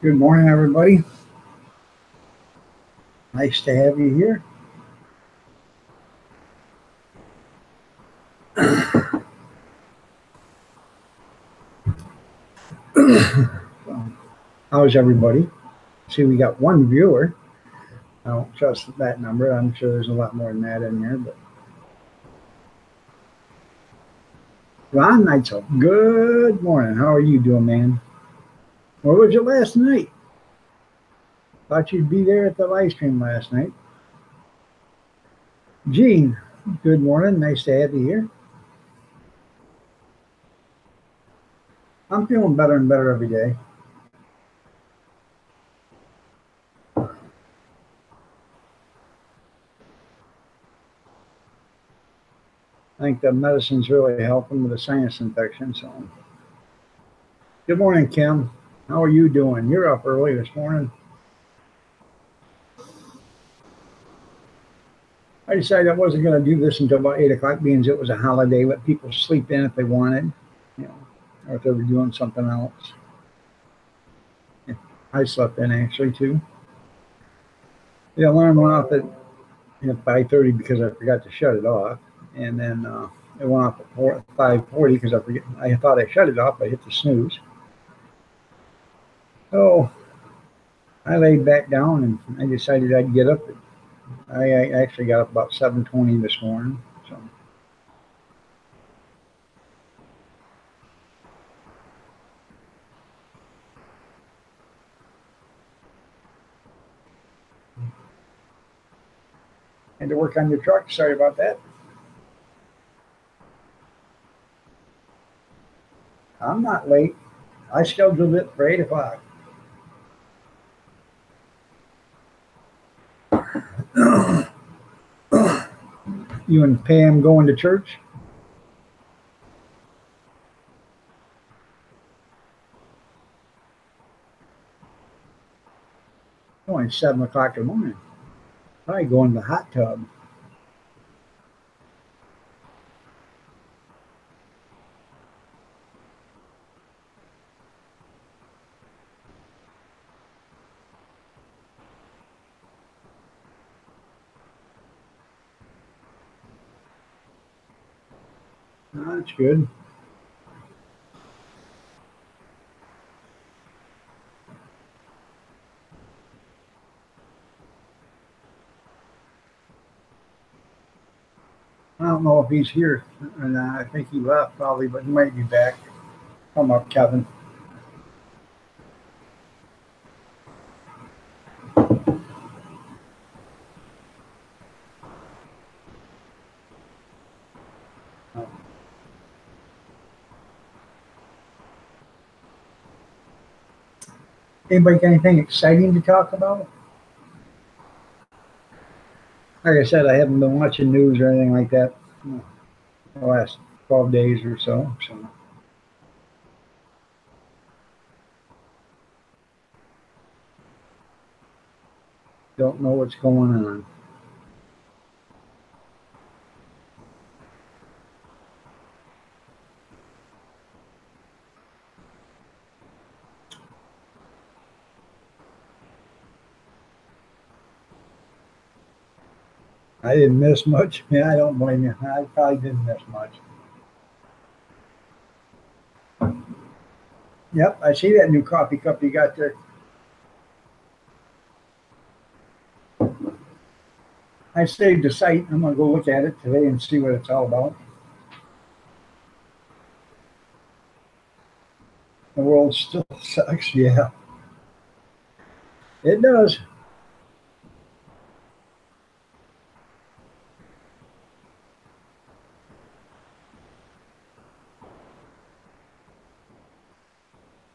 Good morning, everybody. Nice to have you here. So, how's everybody? See, we got one viewer. I don't trust that number. I'm sure there's a lot more than that in there. But Ron Neitzel, good morning. How are you doing, man? Where was you last night? Thought you'd be there at the live stream last night. Gene, good morning. Nice to have you here. I'm feeling better and better every day. I think the medicine's really helping with the sinus infection. So, good morning, Kim. How are you doing? You're up early this morning. I decided I wasn't going to do this until about 8 o'clock, being it was a holiday. Let people sleep in if they wanted, you know, or if they were doing something else. I slept in actually too. The alarm went off at 5:30 because I forgot to shut it off, and then it went off at 5:40 because I thought I shut it off. I hit the snooze. So I laid back down and I decided I'd get up. I actually got up about 7:20 this morning. So had to work on your truck. Sorry about that. I'm not late. I scheduled it for 8 o'clock. You and Pam going to church? Only 7 o'clock in the morning. Probably going to the hot tub. Oh, that's good. I don't know if he's here or not. I think he left probably, but he might be back. Come up, Kevin. Anybody got anything exciting to talk about? Like I said, I haven't been watching news or anything like that the last 12 days or so. So don't know what's going on. I didn't miss much. Yeah, I don't blame you. I probably didn't miss much. Yep, I see that new coffee cup you got there. I saved the site. I'm gonna go look at it today and see what it's all about. The world still sucks. Yeah, it does.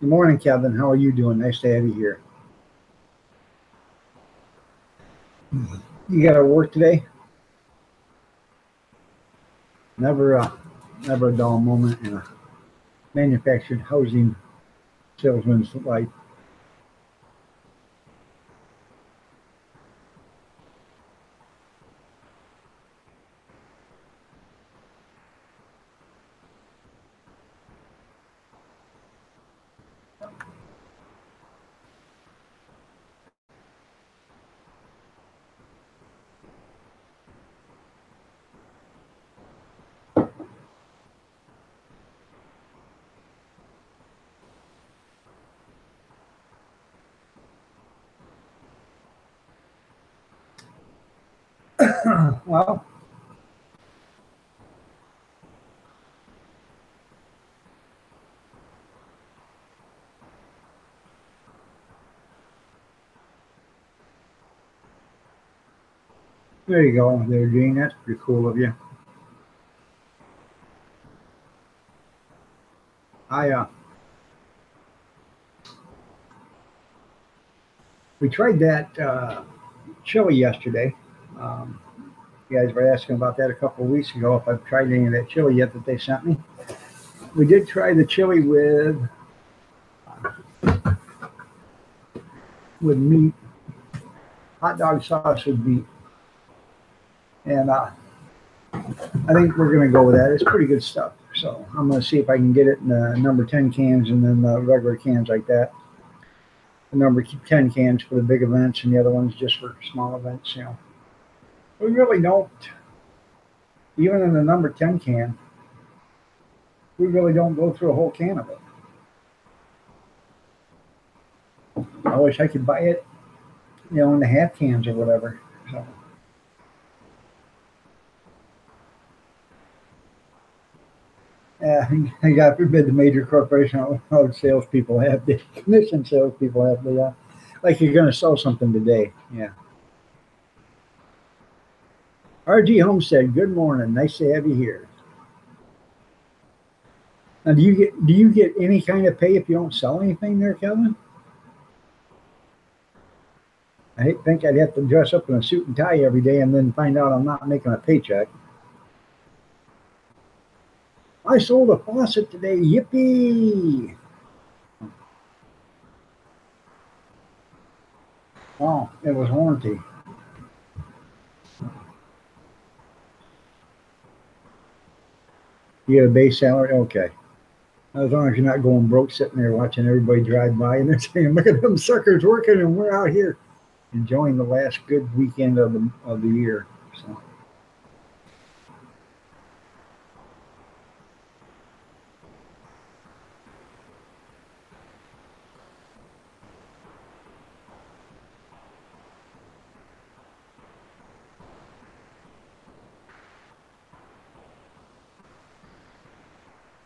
Good morning, Kevin. How are you doing? Nice to have you here. You got to work today? Never, never a dull moment in a manufactured housing salesman's life. Well, there you go, there, Gene. That's pretty cool of you. I We tried that chili yesterday. Um, you guys were asking about that a couple of weeks ago. If I've tried any of that chili yet that they sent me, we did try the chili with meat, hot dog sauce with meat, and I think we're gonna go with that. It's pretty good stuff. So I'm gonna see if I can get it in the number 10 cans and then the regular cans like that. The number 10 cans for the big events and the other ones just for small events. We really don't, even in the number 10 can, we really don't go through a whole can of it. I wish I could buy it, in the half cans or whatever. So, yeah, God forbid the major corporation, how salespeople have the commission salespeople have the, like you're going to sell something today. Yeah. RG Homestead, good morning. Nice to have you here. Now, do you get any kind of pay if you don't sell anything there, Kevin? I think I'd have to dress up in a suit and tie every day and then find out I'm not making a paycheck. I sold a faucet today. Yippee! Oh, it was warranty. You get a base salary? Okay. As long as you're not going broke sitting there watching everybody drive by and they're saying, look at them suckers working and we're out here enjoying the last good weekend of the year. So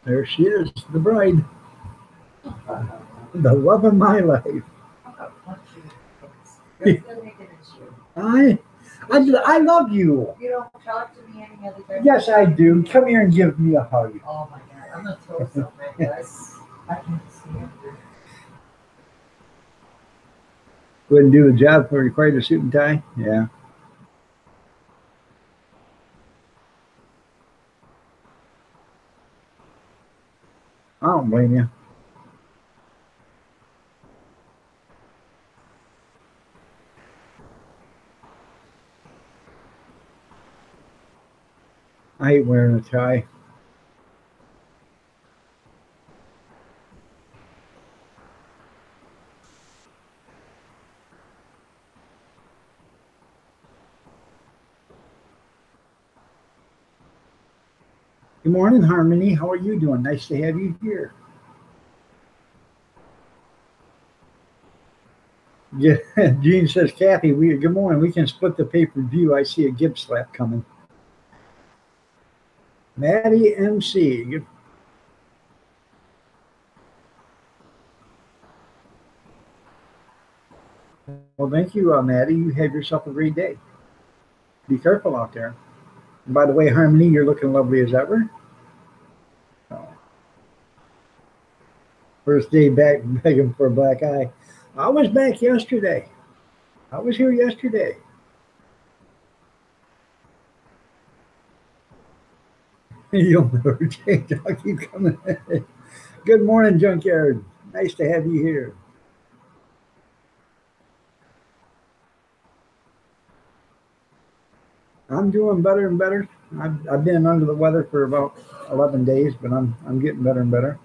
there she is, the bride, the love of my life. I, I love you. You don't talk to me any other time? Yes, I do. Come here and give me a hug. Oh my God, I'm gonna throw something at this. I can't see it. Go ahead and do the job for required a suit and tie. Yeah. I don't blame you. I hate wearing a tie. Good morning, Harmony. How are you doing? Nice to have you here. Yeah, Gene says, Kathy, good morning. We can split the pay-per-view. I see a Gibbs slap coming. Maddie MC. Well, thank you, Maddie. You have yourself a great day. Be careful out there. And by the way, Harmony, you're looking lovely as ever. Oh. First day back begging for a black eye. I was back yesterday. I was here yesterday. You'll never change. I'll keep coming. Good morning, Junkyard. Nice to have you here. I'm doing better and better. I've been under the weather for about 11 days, but I'm getting better and better.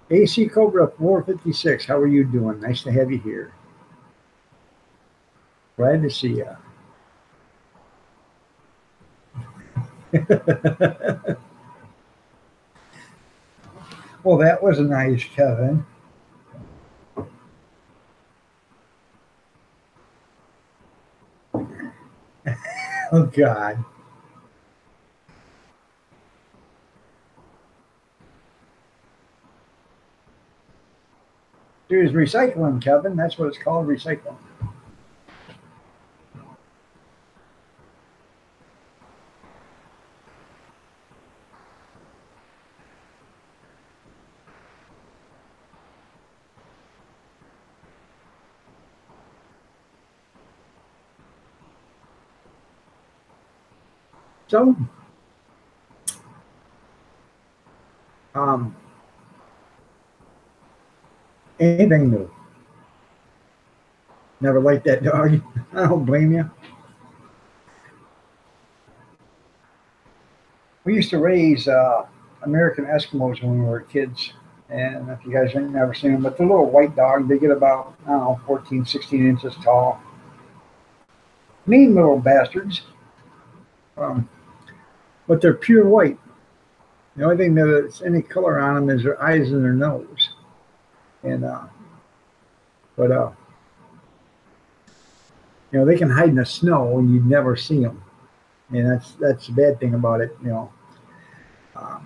AC Cobra 456, how are you doing? Nice to have you here. Glad to see you. Well, that was nice, Kevin. God. There's recycling, Kevin. That's what it's called, recycling. So, um, anything new. Never liked that dog. I don't blame you. We used to raise American Eskimos when we were kids. And if you guys ain't never seen them, but they're little white dog. They get about, I don't know, 14, 16 inches tall. Mean little bastards. Um, but they're pure white. The only thing that's any color on them is their eyes and their nose. And, but, you know, they can hide in the snow and you'd never see them. And that's the bad thing about it, you know. I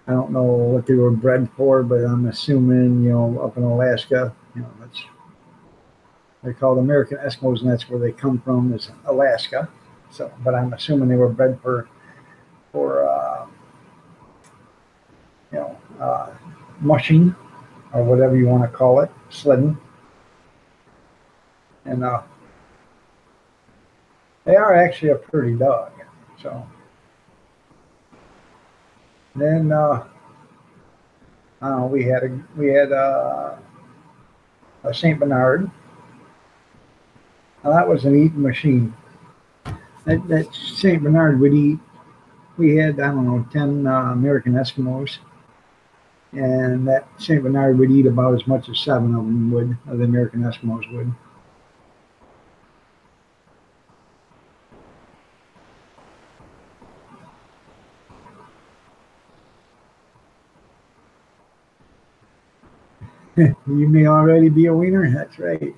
don't know what they were bred for, but I'm assuming, you know, up in Alaska, you know, they're called American Eskimos, and that's where they come from, is Alaska. So, but I'm assuming they were bred for you know, mushing or whatever you want to call it, sledding, and they are actually a pretty dog. So then we had a Saint Bernard. Now that was an eating machine. That Saint Bernard would eat. We had, I don't know, 10 American Eskimos, and that Saint Bernard would eat about as much as 7 of them would, of the American Eskimos would. You may already be a wiener. That's right.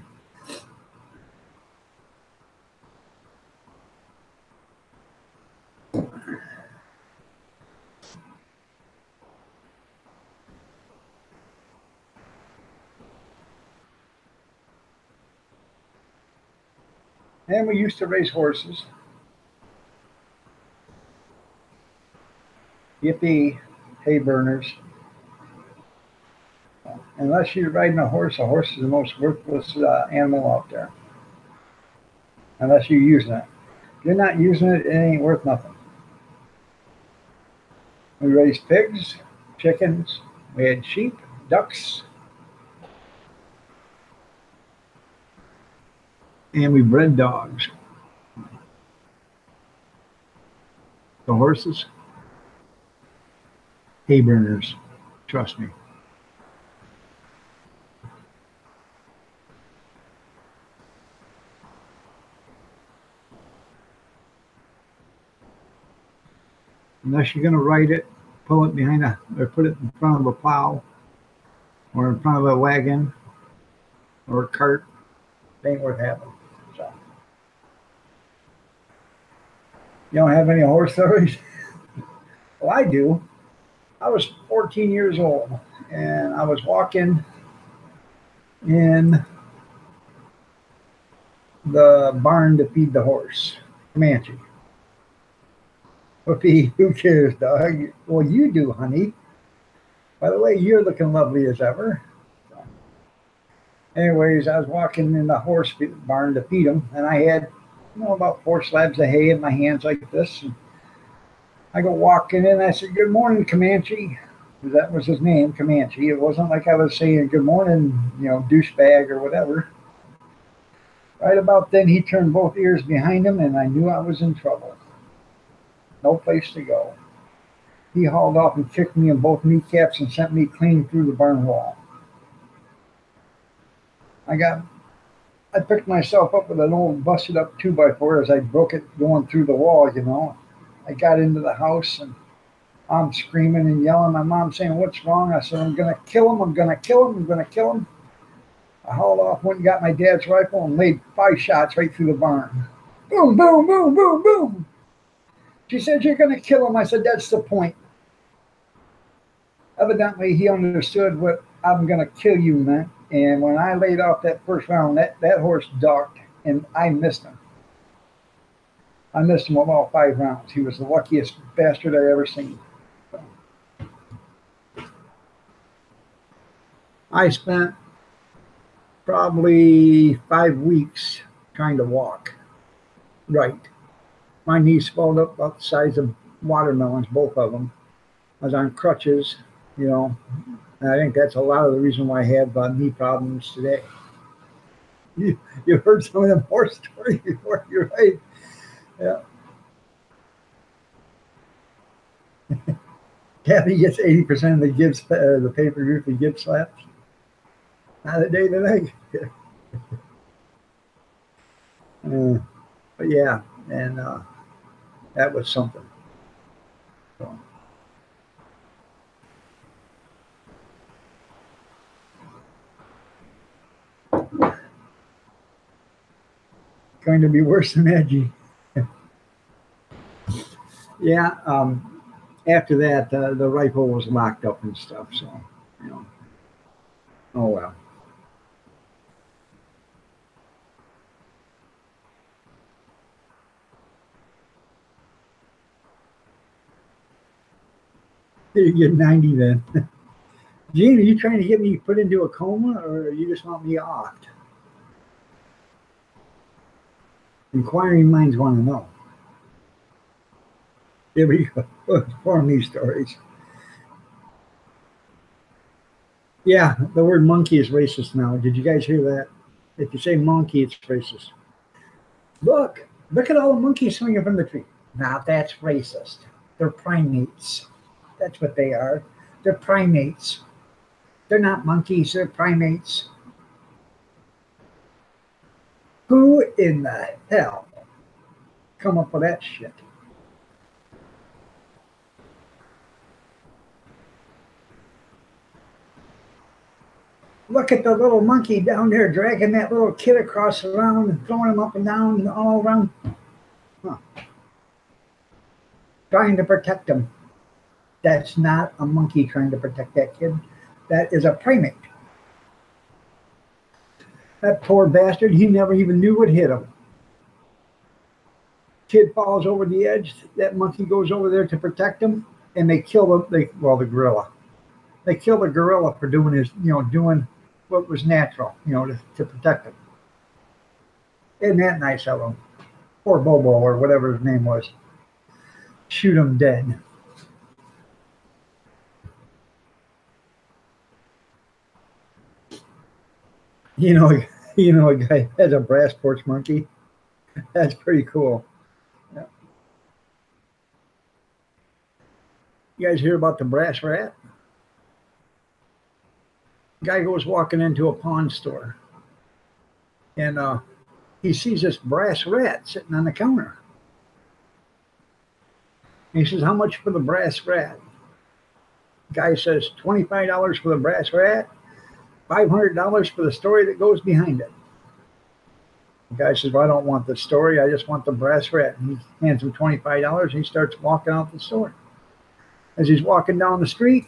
And we used to raise horses. Yippee, hay burners. Unless you're riding a horse is the most worthless animal out there. Unless you're using it. If you're not using it, it ain't worth nothing. We raised pigs, chickens, we had sheep, ducks, and we bred dogs. The horses, hay burners, trust me. Unless you're going to ride it, pull it behind or put it in front of a plow, or in front of a wagon, or a cart, it ain't worth having. So, you don't have any horse stories? Well, I do. I was 14 years old, and I was walking in the barn to feed the horse, Comanche. Whoopee, who cares, dog? Well, you do, honey. By the way, you're looking lovely as ever. Anyways, I was walking in the horse barn to feed him, and I had, you know, about 4 slabs of hay in my hands like this. And I go walking in, I said, "Good morning, Comanche." That was his name, Comanche. It wasn't like I was saying, "Good morning, you know, douchebag," or whatever. Right about then, he turned both ears behind him, and I knew I was in trouble. No place to go. He hauled off and kicked me in both kneecaps and sent me clean through the barn wall. I picked myself up with an old busted up 2x4 as I broke it going through the wall, you know. I got into the house and I'm screaming and yelling. My mom saying, "What's wrong?" I said, "I'm going to kill him. I'm going to kill him. I'm going to kill him." I hauled off, went and got my dad's rifle and laid 5 shots right through the barn. Boom, boom, boom, boom, boom. She said, you're going to kill him. I said, that's the point. Evidently, he understood what I'm going to kill you meant. And when I laid off that first round, that horse ducked, and I missed him. I missed him with all 5 rounds. He was the luckiest bastard I ever seen. So, I spent probably 5 weeks trying to walk right. My knees swelled up about the size of watermelons, both of them. I was on crutches, you know. And I think that's a lot of the reason why I have knee problems today. You heard some of them horse stories before, you're right. Yeah. Kathy gets 80% of the Gibbs, the pay-per-view for Gibbs slaps. Not a day tonight. But yeah, and that was something. So. Going to be worse than edgy. Yeah. After that, the rifle was locked up and stuff. So, you know. Oh well. You get 90 then. Gene, are you trying to get me put into a coma, or you just want me offed? Inquiring minds want to know. Here we go. Form these stories. Yeah, the word monkey is racist now. Did you guys hear that? If you say monkey, it's racist. Look at all the monkeys swinging from the tree. Now that's racist. They're primates. That's what they are. They're primates. They're not monkeys, they're primates. Who in the hell come up with that shit? Look at the little monkey down there dragging that little kid across around and throwing him up and down and all around. Huh. Trying to protect him. That's not a monkey trying to protect that kid. That is a primate. That poor bastard, he never even knew what hit him. Kid falls over the edge. That monkey goes over there to protect him, and they kill the gorilla. They kill the gorilla for doing doing what was natural, to protect him. Isn't that nice of him? Or Bobo, or whatever his name was. Shoot him dead. A guy has a brass porch monkey. That's pretty cool. Yeah. You guys hear about the brass rat? Guy goes walking into a pawn store, and he sees this brass rat sitting on the counter. He says, "How much for the brass rat?" Guy says, $25 for the brass rat, $500 for the story that goes behind it. The guy says, "Well, I don't want the story. I just want the brass rat." And he hands him $25, and he starts walking out the store. As he's walking down the street,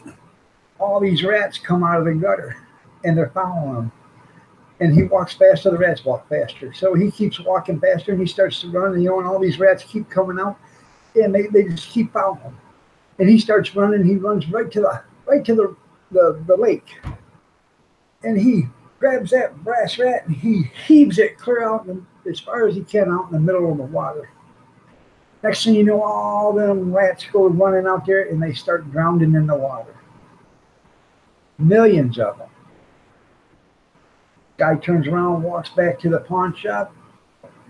all these rats come out of the gutter, and they're following him. And he walks faster, the rats walk faster. So he keeps walking faster, and he starts to run, and all these rats keep coming out, and they just keep following him. And he starts running. He runs right to the lake, and he grabs that brass rat and he heaves it clear out as far as he can out in the middle of the water. Next thing you know, all them rats go running out there and they start drowning in the water. Millions of them. Guy turns around, walks back to the pawn shop,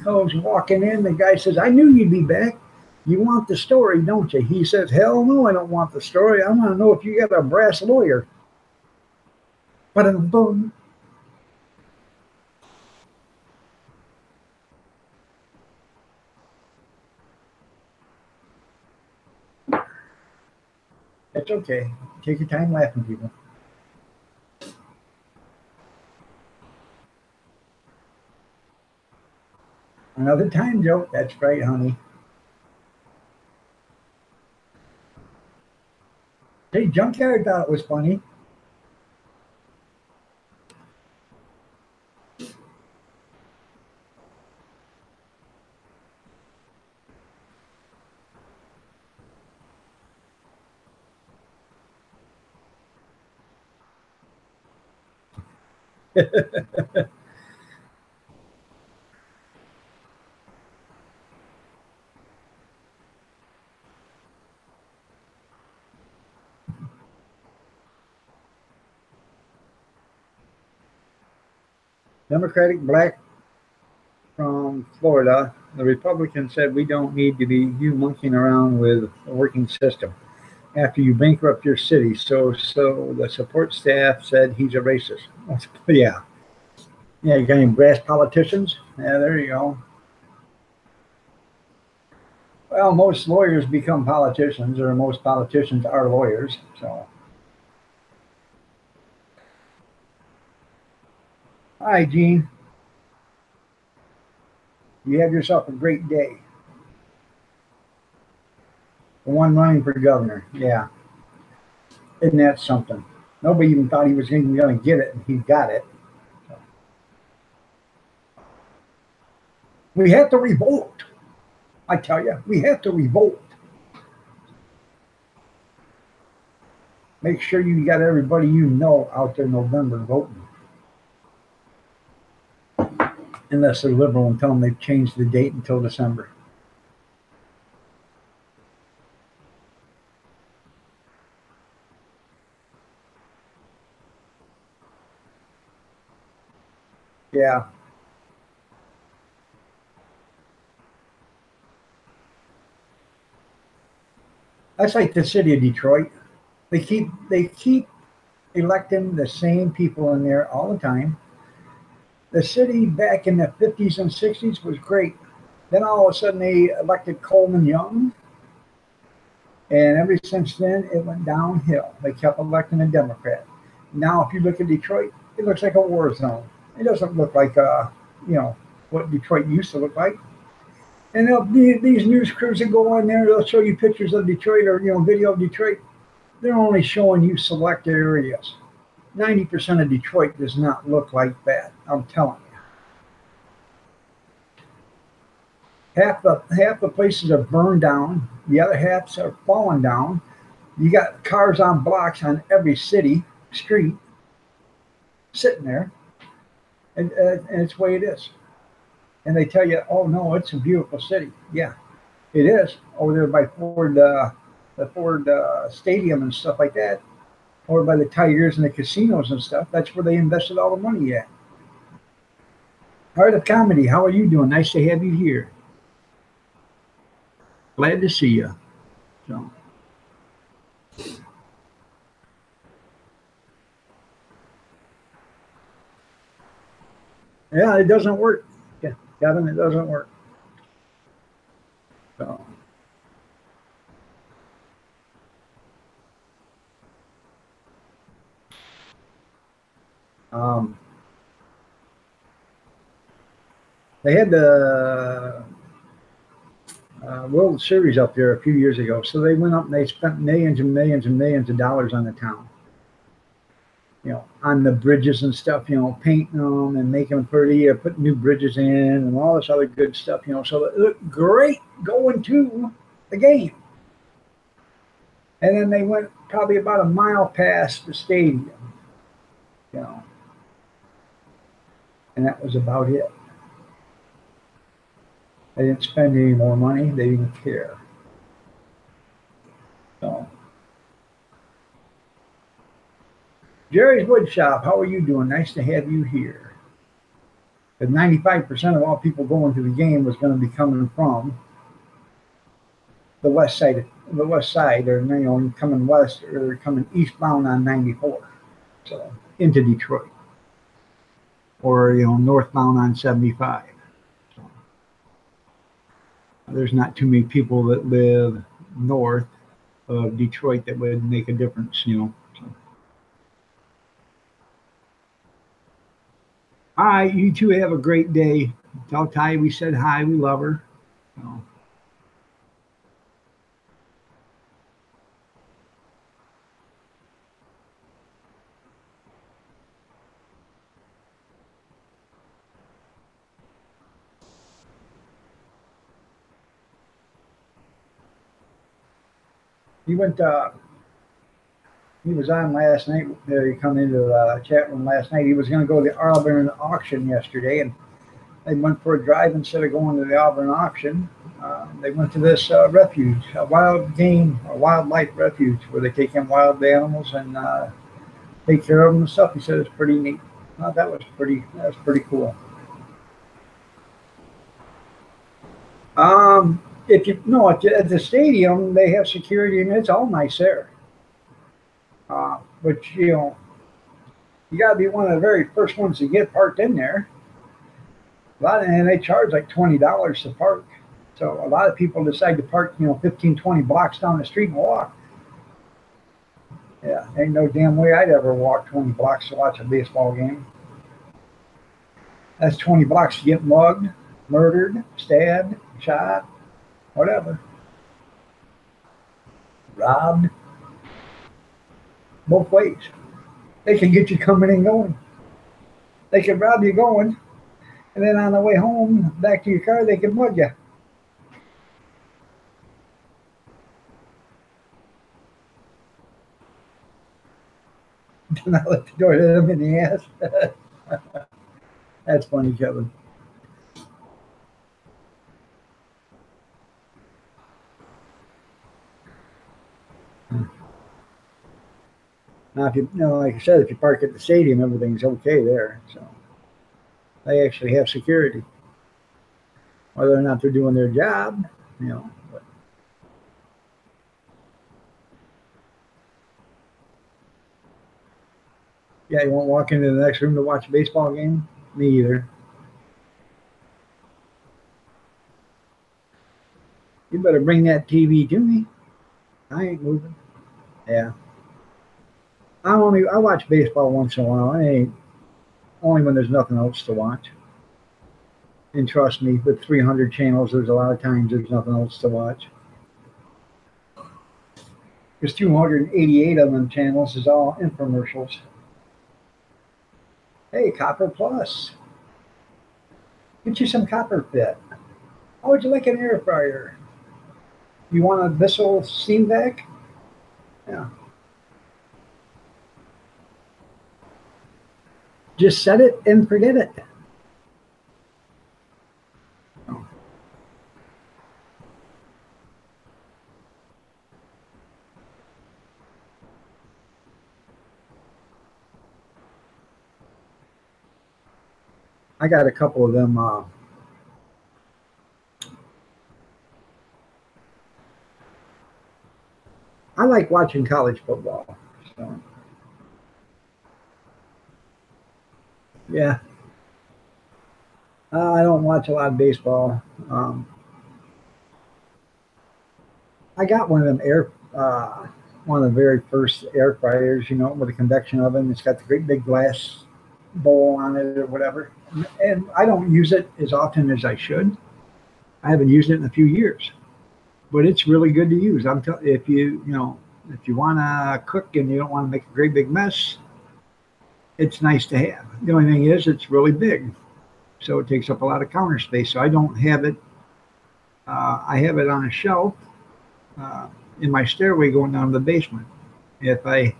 goes walking in. The guy says, "I knew you'd be back. You want the story, don't you?" He says, "Hell no, I don't want the story. I want to know if you got a brass lawyer." But boom. That's okay. Take your time laughing, people. another time joke. That's right, honey. Hey, Junkyard thought it was funny. Democratic black from Florida. The Republican said we don't need to be you monkeying around with a working system after you bankrupt your city. So the support staff said he's a racist. Yeah. Yeah, you got any brass politicians? Yeah, there you go. Well, most lawyers become politicians, or most politicians are lawyers. So, hi, Gene. You have yourself a great day. The one running for governor. Yeah, isn't that something? Nobody even thought he was even going to get it, and he got it. So, we have to revolt. I tell you, we have to revolt. Make sure you got everybody you know out there in November voting. Unless they're liberal and tell them they've changed the date until December. Yeah. That's like the city of Detroit. They keep electing the same people in there all the time. The city back in the 50s and 60s was great. Then all of a sudden they elected Coleman Young, and ever since then it went downhill. They kept electing a Democrat. Now, if you look at Detroit, it looks like a war zone. It doesn't look like you know what Detroit used to look like. And these news crews that go on there, they'll show you pictures of Detroit or video of Detroit. They're only showing you select areas. 90% of Detroit does not look like that. I'm telling you. Half the places are burned down. The other halves are falling down. You got cars on blocks on every city street sitting there, and it's the way it is. And they tell you, "Oh no, it's a beautiful city." Yeah, it is over there by the Ford Stadium and stuff like that, or by the Tigers and the casinos and stuff. That's where they invested all the money at. Art of Comedy, how are you doing? Nice to have you here. Glad to see you. So, yeah, it doesn't work. Yeah, Kevin, it doesn't work. So, um, they had the World Series up there a few years ago, so they went up and they spent millions and millions and millions of dollars on the town. On the bridges and stuff, painting them and making them pretty, putting new bridges in and all this other good stuff, so it looked great going to the game. And then they went probably about a mile past the stadium, you know, and that was about it. They didn't spend any more money. They didn't care. So, Jerry's Wood Shop, how are you doing? Nice to have you here. Because 95% of all people going to the game was going to be coming from the west side, or coming west or coming eastbound on 94, so into Detroit, or northbound on 75. So there's not too many people that live north of Detroit that would make a difference. So. All right, you two have a great day. Tell Ty we said hi. We love her. So, he went. He was on last night. He come into the chat room last night. He was going to go to the Auburn auction yesterday, and they went for a drive instead of going to the Auburn auction. They went to this refuge, a wild game, a wildlife refuge, where they take in wild animals and take care of them and stuff. He said it's pretty neat. That was pretty cool. If you know at the stadium, they have security and it's all nice there. But you know, you got to be one of the very first ones to get parked in there. And they charge like $20 to park. So a lot of people decide to park, 15, 20 blocks down the street and walk. Yeah, ain't no damn way I'd ever walk 20 blocks to watch a baseball game. That's 20 blocks to get mugged, murdered, stabbed, shot, whatever. Robbed. Both ways. They can get you coming and going. They can rob you going, and then on the way home, back to your car, they can mug you. Then I let the door hit them in the ass. That's funny, Kevin. Now, if like I said, if you park at the stadium, everything's okay there. So they actually have security. Whether or not they're doing their job, But. Yeah, you won't walk into the next room to watch a baseball game? Me either. You better bring that TV to me. I ain't moving. Yeah. I watch baseball once in a while. I ain't only when there's nothing else to watch. And trust me, with 300 channels, there's a lot of times there's nothing else to watch. There's 288 of them channels is all infomercials. Hey, Copper Plus. Get you some copper fit. How would you like an air fryer? You want a Bissell steam vac? Yeah. Just set it and forget it. I got a couple of them. I like watching college football. So. Yeah. I don't watch a lot of baseball. I got one of them one of the very first air fryers, with a convection oven. It's got the great big glass bowl on it or whatever. And I don't use it as often as I should. I haven't used it in a few years, but it's really good to use. If you want to cook and you don't want to make a great big mess, it's nice to have. The only thing is it's really big, so it takes up a lot of counter space. So I don't have it. I have it on a shelf in my stairway going down to the basement. If I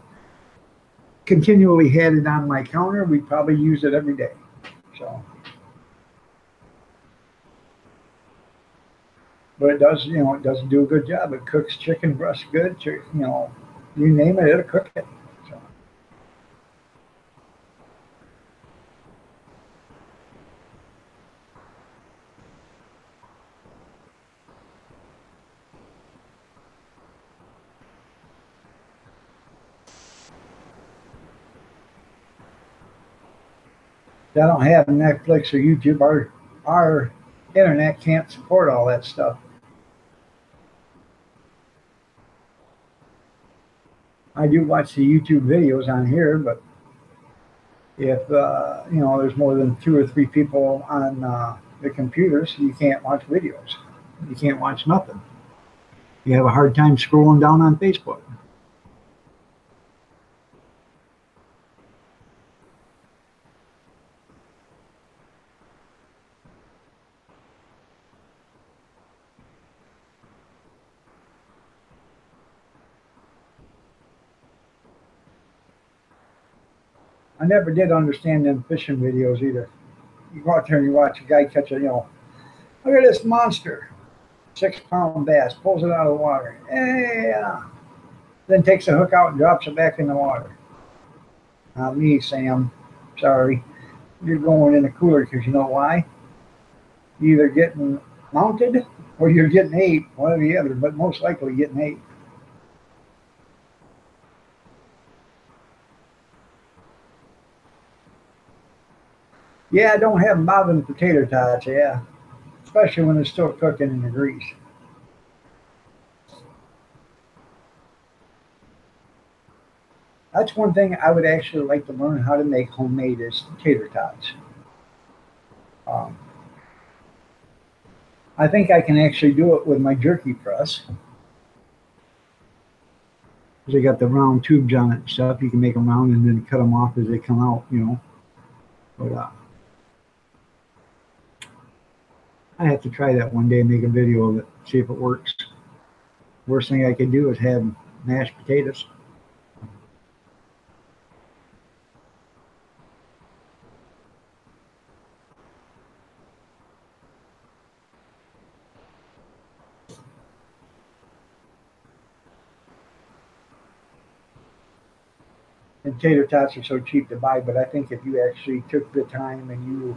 continually had it on my counter, we'd probably use it every day. So, but it does, it doesn't do a good job. It cooks chicken breast good. You name it, it'll cook it. So. I don't have Netflix or YouTube. Our internet can't support all that stuff. I do watch the YouTube videos on here, but if there's more than 2 or 3 people on the computers, you can't watch videos. You can't watch nothing. You have a hard time scrolling down on Facebook. I never did understand them fishing videos either. You go out there and you watch a guy catch a, look at this monster, 6 pound bass, pulls it out of the water. Yeah. Then takes the hook out and drops it back in the water. Not me, Sam. Sorry. You're going in the cooler because you know why? You're either getting mounted or you're getting ate, one or the other, but most likely getting ate. Yeah, don't have them bobbing potato tots, yeah. Especially when they're still cooking in the grease. That's one thing I would actually like to learn how to make homemade is tater tots. Um, I think I can actually do it with my jerky press. Because they got the round tubes on it and stuff. You can make them round and then cut them off as they come out. But I have to try that one day and make a video of it, see if it works. Worst thing I could do is have mashed potatoes. And tater tots are so cheap to buy, but I think if you actually took the time and you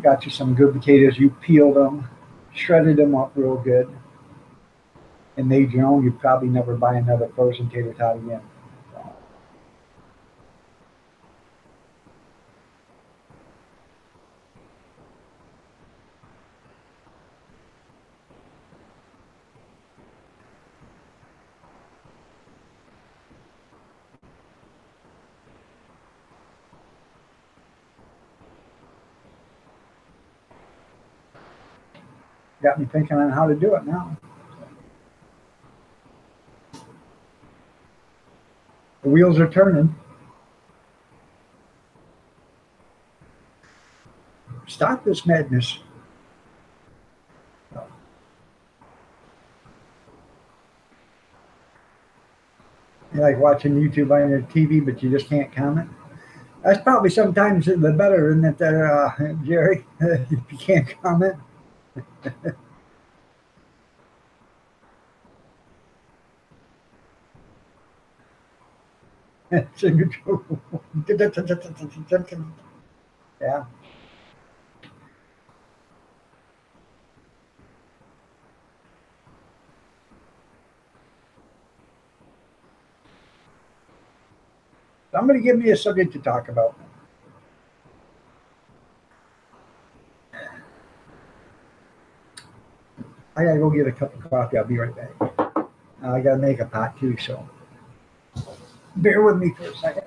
got you some good potatoes, you peeled them, shredded them up real good, and made your own, you'd probably never buy another frozen tater tot again. So, got me thinking on how to do it now. The wheels are turning. Stop this madness. You like watching YouTube on your TV, but you just can't comment. That's probably sometimes the better, isn't it, there, Jerry? If you can't comment. Yeah. Somebody give me a subject to talk about. I gotta go get a cup of coffee. I'll be right back. I gotta make a pot too, so bear with me for a second.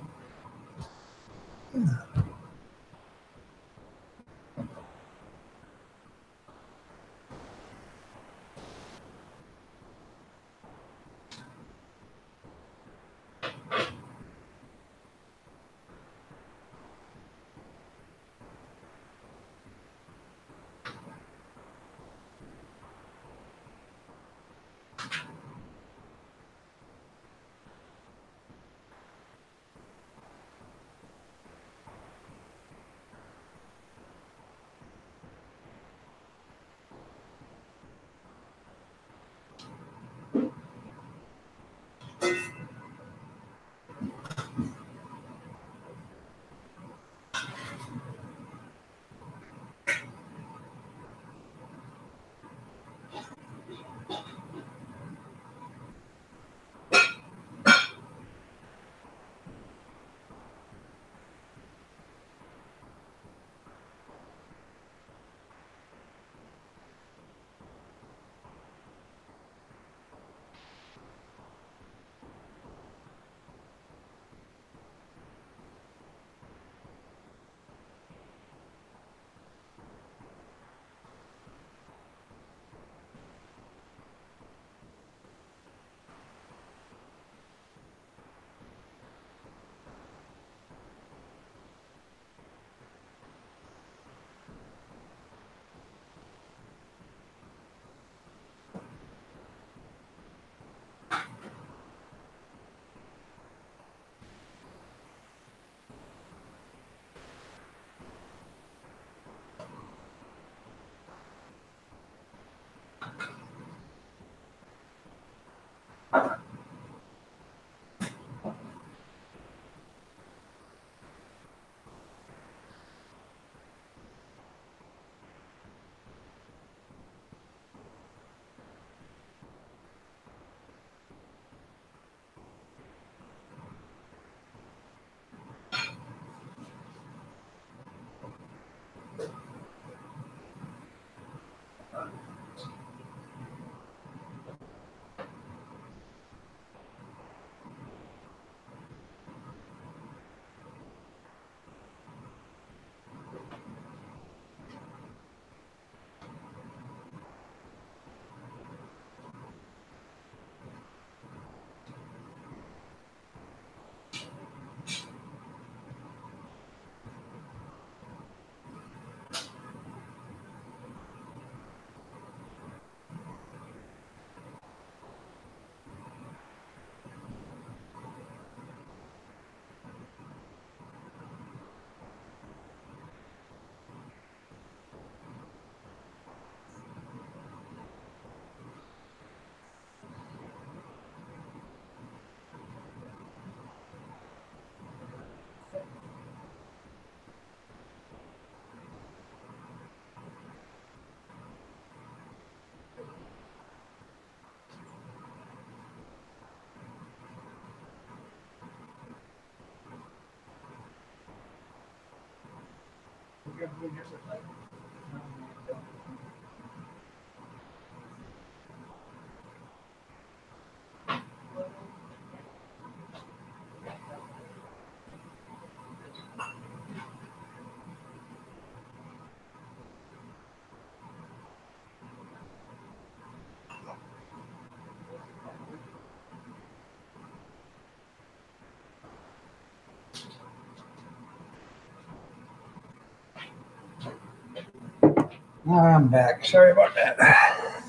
I'm back. Sorry about that.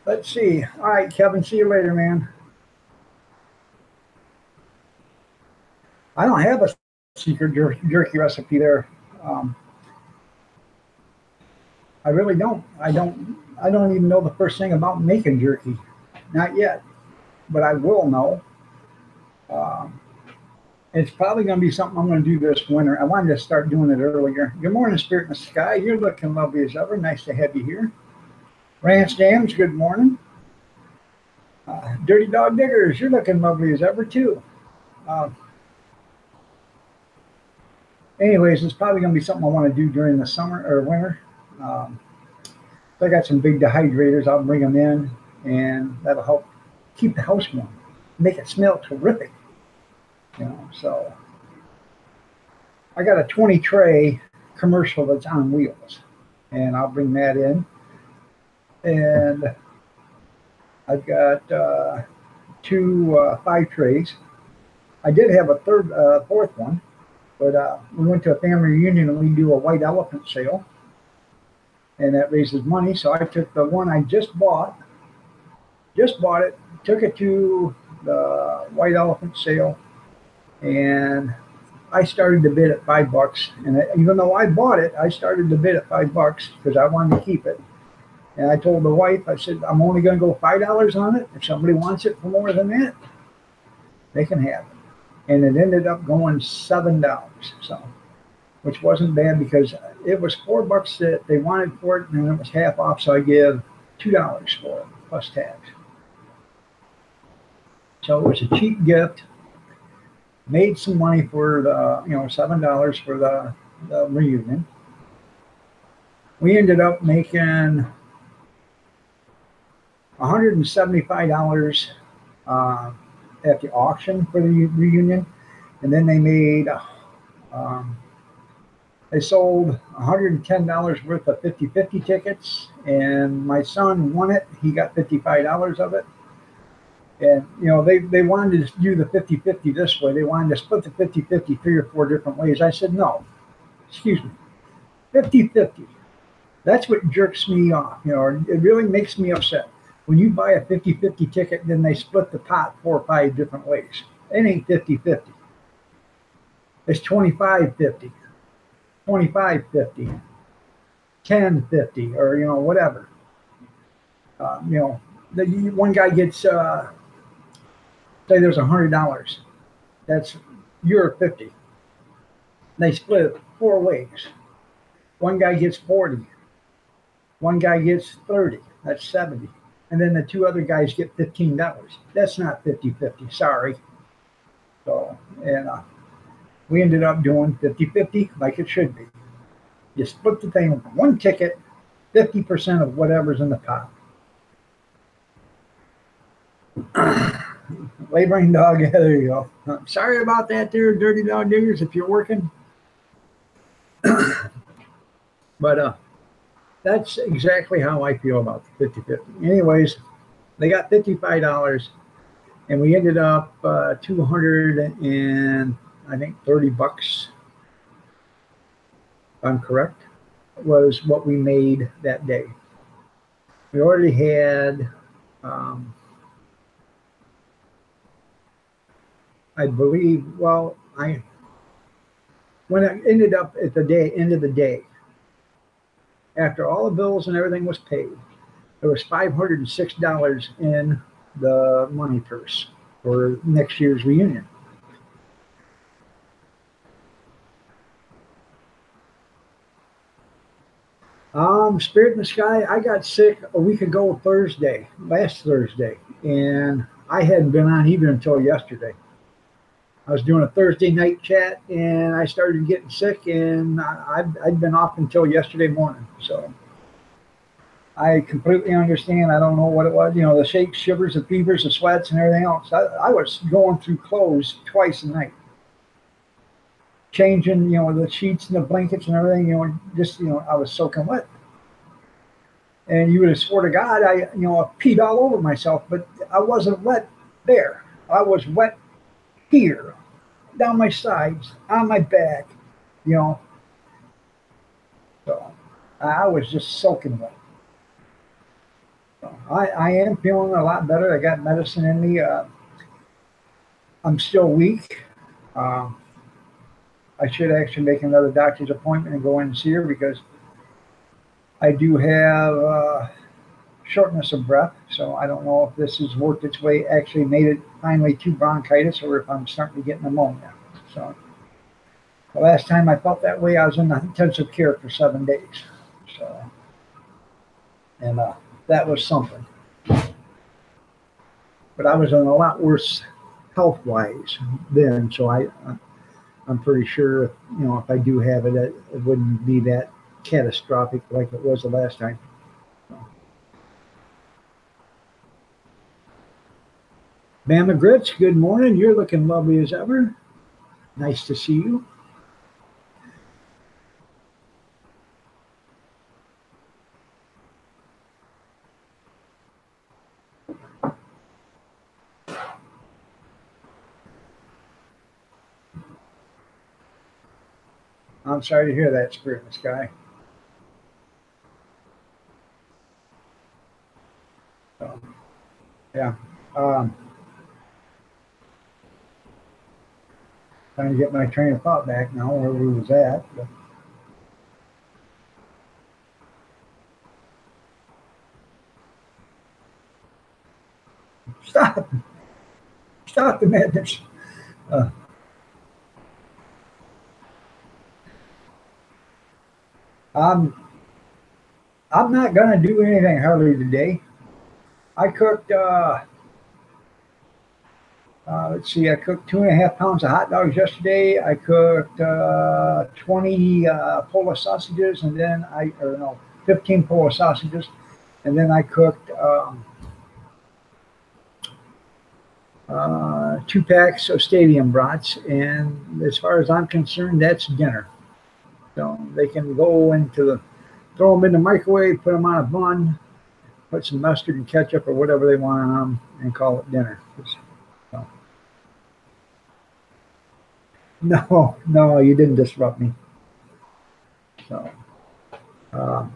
Let's see. All right, Kevin. See you later, man. I don't have a secret jerky recipe there. I really don't. I don't even know the first thing about making jerky. Not yet, but I will know. Um, it's probably going to be something I'm going to do this winter. I wanted to start doing it earlier. Good morning, Spirit in the Sky. You're looking lovely as ever. Nice to have you here. Ranch Dams, good morning. Dirty Dog Diggers, you're looking lovely as ever, too. Uh, anyways, it's probably going to be something I want to do during the summer or winter. I got some big dehydrators. I'll bring them in, and that'll help keep the house warm, make it smell terrific. So I got a 20 tray commercial that's on wheels, and I'll bring that in. And I've got two 5 trays. I did have a fourth one, but we went to a family reunion and we do a white elephant sale, and that raises money. So I took the one I just bought it, took it to the white elephant sale, and I started to bid at $5. And even though I bought it, I started to bid at $5 because I wanted to keep it. And I told the wife, I said, I'm only going to go $5 on it. If somebody wants it for more than that, they can have it. And it ended up going $7. So, which wasn't bad because it was $4 that they wanted for it, and it was half off. So I give $2 for it plus tax. So it was a cheap gift. Made some money for the, $7 for the reunion. We ended up making $175 at the auction for the reunion, and then they made they sold $110 worth of 50-50 tickets, and my son won it. He got $55 of it. And they wanted to do the 50-50 this way. They wanted to split the 50-50 3 or 4 different ways. I said no, excuse me, 50-50. That's what jerks me off. It really makes me upset. When you buy a 50-50 ticket, then they split the pot 4 or 5 different ways. It ain't 50-50. It's 25-50, 25-50, 10-50, or whatever. One guy gets say there's $100. That's your 50. They split it 4 ways. One guy gets 40. One guy gets 30. That's 70. And then the 2 other guys get $15. That's not 50-50. Sorry. So, and we ended up doing 50-50 like it should be. You split the thing with 1 ticket, 50% of whatever's in the pot. Laboring dog, yeah, there you go. Sorry about that there, Dirty Dog Diggers, if you're working. But that's exactly how I feel about the 50-50. Anyways, they got $55, and we ended up $230, if I'm correct, was what we made that day. We already had I believe, when I ended up at the end of the day, after all the bills and everything was paid, there was $506 in the money purse for next year's reunion. Spirit in the Sky, I got sick a week ago last Thursday, and I hadn't been on even until yesterday. I was doing a Thursday night chat, and I started getting sick, and I'd been off until yesterday morning. So I completely understand. I don't know what it was. You know, the shakes, shivers, the fevers, the sweats, and everything else. I was going through clothes twice a night, changing, you know, the sheets and the blankets and everything. You know, just, you know, I was soaking wet. And you would have swore to God, I peed all over myself, but I wasn't wet there. I was wet here, down my sides, on my back, you know. So I was just soaking wet. So I am feeling a lot better. I got medicine in me. I'm still weak. Um, I should actually make another doctor's appointment and go in and see her because I do have shortness of breath. So I don't know if this has worked its way, actually made it finally to bronchitis, or if I'm starting to get pneumonia. So the last time I felt that way, I was in intensive care for 7 days. So, and that was something. But I was in a lot worse health-wise then. So I'm pretty sure, you know, if I do have it, it wouldn't be that catastrophic like it was the last time. Bama Grits, good morning. You're looking lovely as ever. Nice to see you. I'm sorry to hear that, Spirit in the Sky. So, yeah. Trying to get my train of thought back now, where we was at. But stop. Stop the madness. Uh, I'm I'm not gonna do anything hardly today. I cooked. Let's see. I cooked 2.5 pounds of hot dogs yesterday. I cooked 20 Polish sausages, and then 15 Polish sausages, and then I cooked 2 packs of stadium brats. And as far as I'm concerned, that's dinner. So they can go throw them in the microwave, put them on a bun, put some mustard and ketchup or whatever they want on them, and call it dinner. So, no, no, you didn't disrupt me. So, um,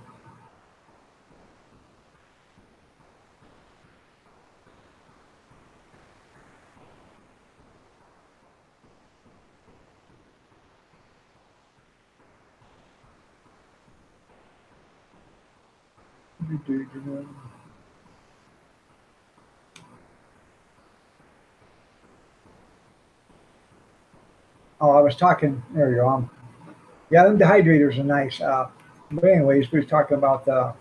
oh, I was talking. There you go. Yeah, them dehydrators are nice. But anyways, we were talking about the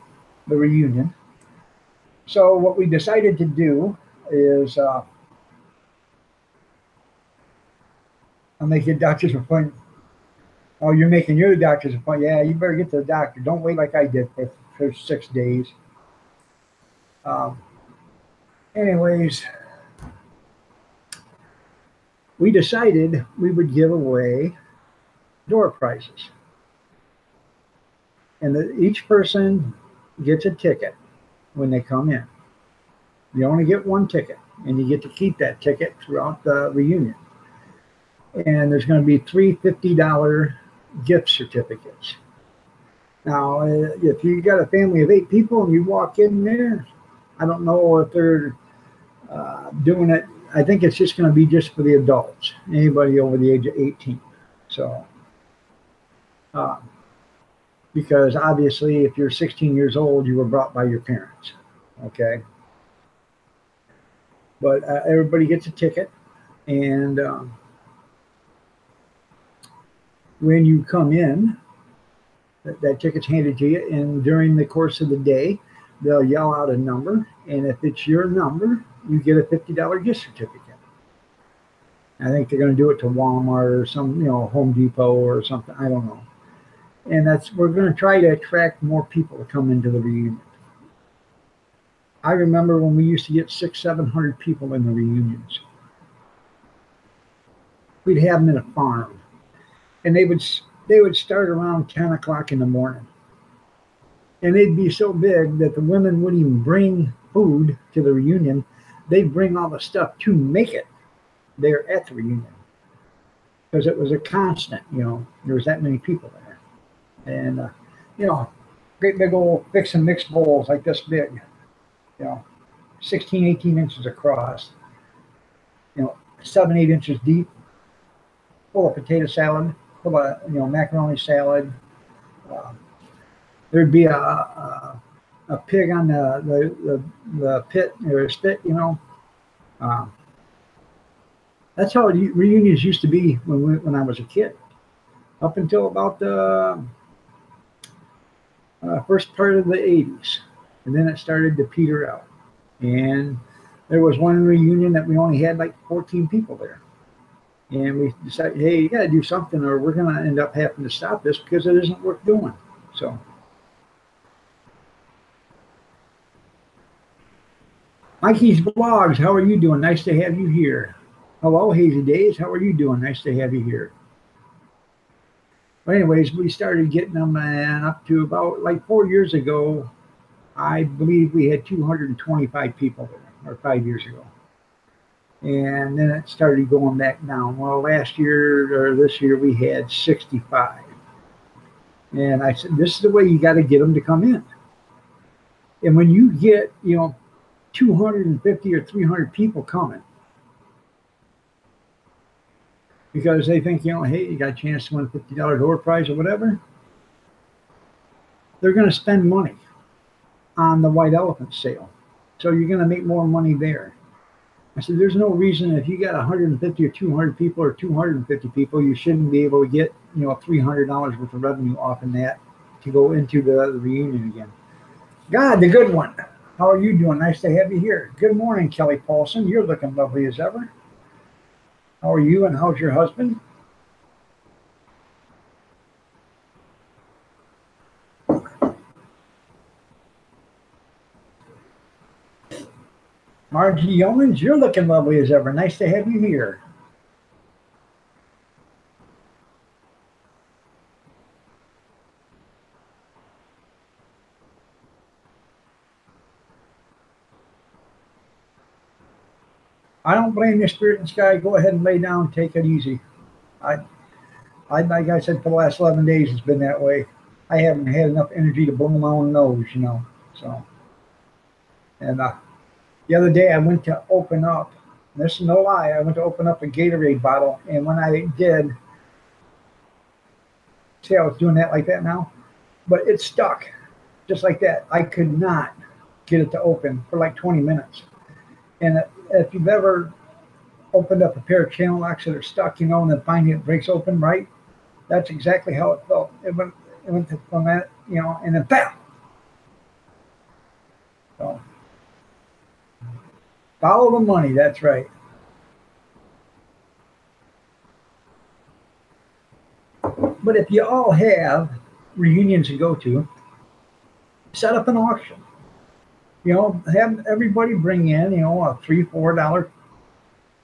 reunion. So what we decided to do is I'll make your doctor's appointment. Oh, you're making your doctor's appointment. Yeah, you better get to the doctor. Don't wait like I did for 6 days. Um, anyways, we decided we would give away door prizes. And each person gets a ticket when they come in. You only get one ticket, and you get to keep that ticket throughout the reunion. And there's going to be three $50 gift certificates. Now, if you got a family of 8 people and you walk in there, I don't know if they're doing it. I think it's just going to be just for the adults, anybody over the age of 18. So, because obviously, if you're 16 years old, you were brought by your parents. Okay. But everybody gets a ticket, and when you come in, that ticket's handed to you, and during the course of the day, they'll yell out a number, and if it's your number, you get a $50 gift certificate. I think they're going to do it to Walmart or some, Home Depot or something. I don't know. And we're going to try to attract more people to come into the reunion. I remember when we used to get 600-700 people in the reunions. We'd have them in a farm, and they would start around 10 o'clock in the morning, and they'd be so big that the women wouldn't even bring food to the reunion. They'd bring all the stuff to make it there at the reunion, because it was a constant. There was that many people there, and great big old fix and mix bowls like this big, 16, 18 inches across, 7, 8 inches deep, full of potato salad, full of macaroni salad. There'd be a pig on the pit or spit. That's how reunions used to be when I was a kid, up until about the first part of the 80s, and then it started to peter out. And there was one reunion that we only had like 14 people there. And we decided, hey, you got to do something, or we're going to end up having to stop this because it isn't worth doing. So, Mikey's Blogs, how are you doing? Nice to have you here. Hello, Hazy Days, how are you doing? Nice to have you here. But anyways, we started getting them, and up to about like 4 years ago, I believe we had 225 people there, or 5 years ago. And then it started going back down. Well, last year or this year we had 65. And I said, this is the way you got to get them to come in. And when you get, 250 or 300 people coming, because they think, hey, you got a chance to win a $50 door prize or whatever, they're going to spend money on the white elephant sale. So you're going to make more money there. I said, there's no reason if you got 150 or 200 people or 250 people, you shouldn't be able to get, $300 worth of revenue off in that to go into the reunion again. God, the good one. How are you doing? Nice to have you here. Good morning, Kelly Paulson. You're looking lovely as ever. How are you, and how's your husband? Margie Yeomans, you're looking lovely as ever. Nice to have you here. I don't blame you, Spirit and Sky. Go ahead and lay down. Take it easy. I like I said, for the last 11 days, it's been that way. I haven't had enough energy to blow my own nose, So, and the other day I went to open up. This is no lie. I went to open up a Gatorade bottle, and when I did, see how I was doing that like that now, but it stuck just like that. I could not get it to open for like 20 minutes. And if you've ever opened up a pair of channel locks that are stuck, and then finally it breaks open, right? That's exactly how it felt. It went from that, and then bam. So follow the money. That's right. But if you all have reunions to go to, set up an auction. Have everybody bring in, a $3-4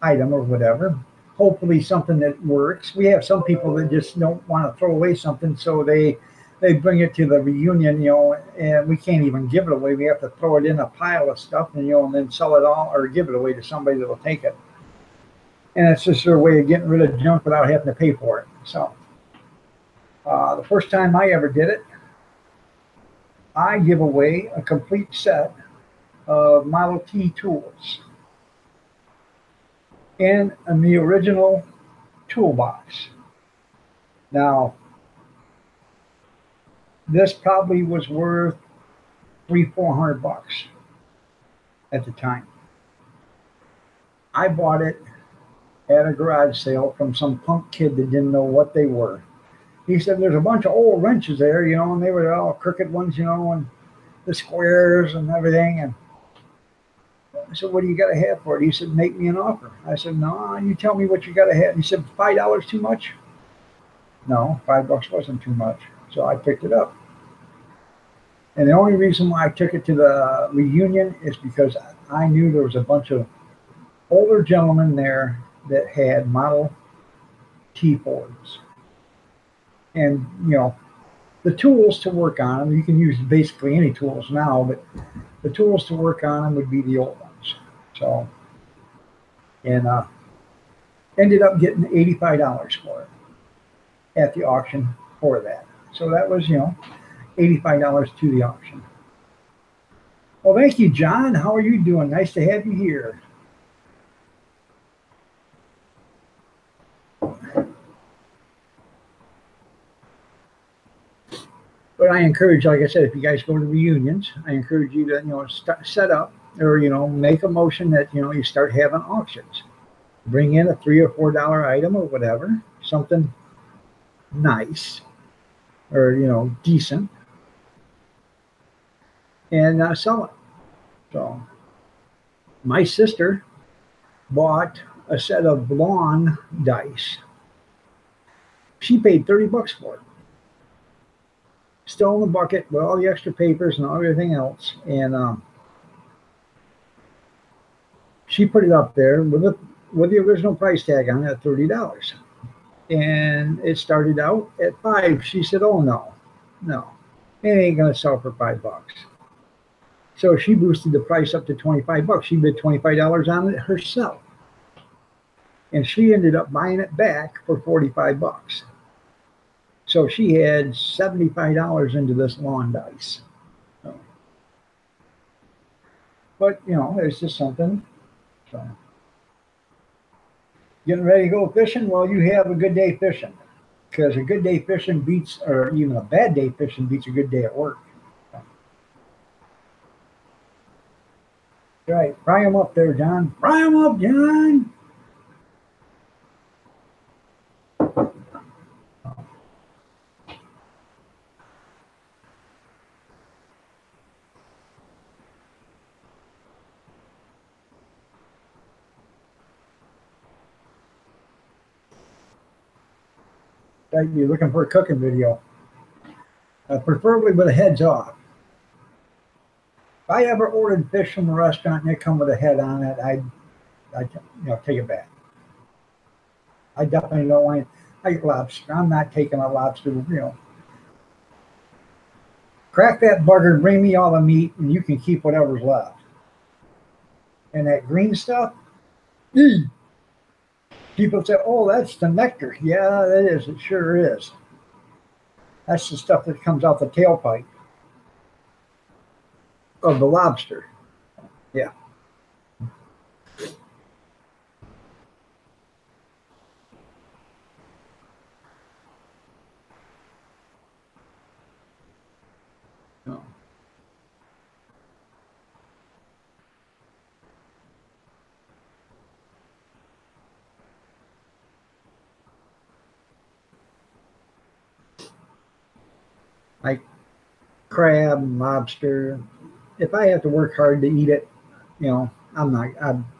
item or whatever. Hopefully something that works. We have some people that just don't want to throw away something, so they bring it to the reunion, and we can't even give it away. We have to throw it in a pile of stuff, and then sell it all or give it away to somebody that will take it. And it's just their way of getting rid of junk without having to pay for it. So the first time I ever did it, I give away a complete set of Model T tools and the original toolbox. Now, this probably was worth $300-400 at the time. I bought it at a garage sale from some punk kid that didn't know what they were. He said there's a bunch of old wrenches there, and they were all crooked ones, and the squares and everything. And I said, what do you got to have for it? He said, make me an offer. I said, no, you tell me what you got to have. He said, $5 too much? No, $5 wasn't too much. So I picked it up. And the only reason why I took it to the reunion is because I knew there was a bunch of older gentlemen there that had Model T Fords. And, the tools to work on them, you can use basically any tools now, but the tools to work on them would be the old ones. So, and ended up getting $85 for it at the auction for that. So that was, $85 to the auction. Well, thank you, John. How are you doing? Nice to have you here. But I encourage, like I said, if you guys go to reunions, I encourage you to, set up or, make a motion that, you start having auctions. Bring in a $3 or $4 item or whatever, something nice or, decent, and sell it. So my sister bought a set of lawn dice. She paid $30 for it. Still in the bucket with all the extra papers and everything else. And she put it up there with the original price tag on it at $30. And it started out at $5. She said, oh no, it ain't gonna sell for $5. So she boosted the price up to $25. She bid $25 on it herself. And she ended up buying it back for $45. So she had $75 into this lawn dice. So, but, it's just something. So, getting ready to go fishing? Well, you have a good day fishing. Because a good day fishing beats, or even a bad day fishing beats a good day at work. So. Right, fry them up there, John. Fry them up, John. You're looking for a cooking video, preferably with a heads off. If I ever ordered fish from a restaurant and they come with a head on it, I'd take it back. I definitely don't want. I eat lobster. I'm not taking a lobster. Crack that bugger, bring me all the meat, and you can keep whatever's left. And that green stuff. People say, oh, that's the nectar. Yeah, that is. It sure is. That's the stuff that comes out the tailpipe of the lobster. Yeah. No. Like crab and lobster. If I have to work hard to eat it, I'm not.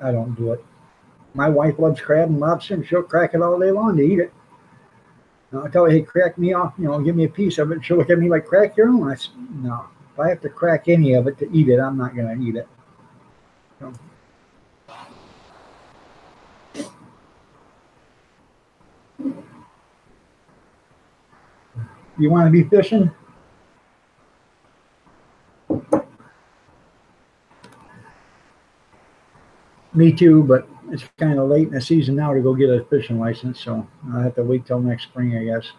I don't do it. My wife loves crab and lobster, and she'll crack it all day long to eat it. I tell her, hey, crack me off. Give me a piece of it. She'll look at me like, crack your own. I said, no. If I have to crack any of it to eat it, I'm not going to eat it. So. You want to be fishing? Me too, but it's kind of late in the season now to go get a fishing license, so I'll have to wait till next spring, I guess.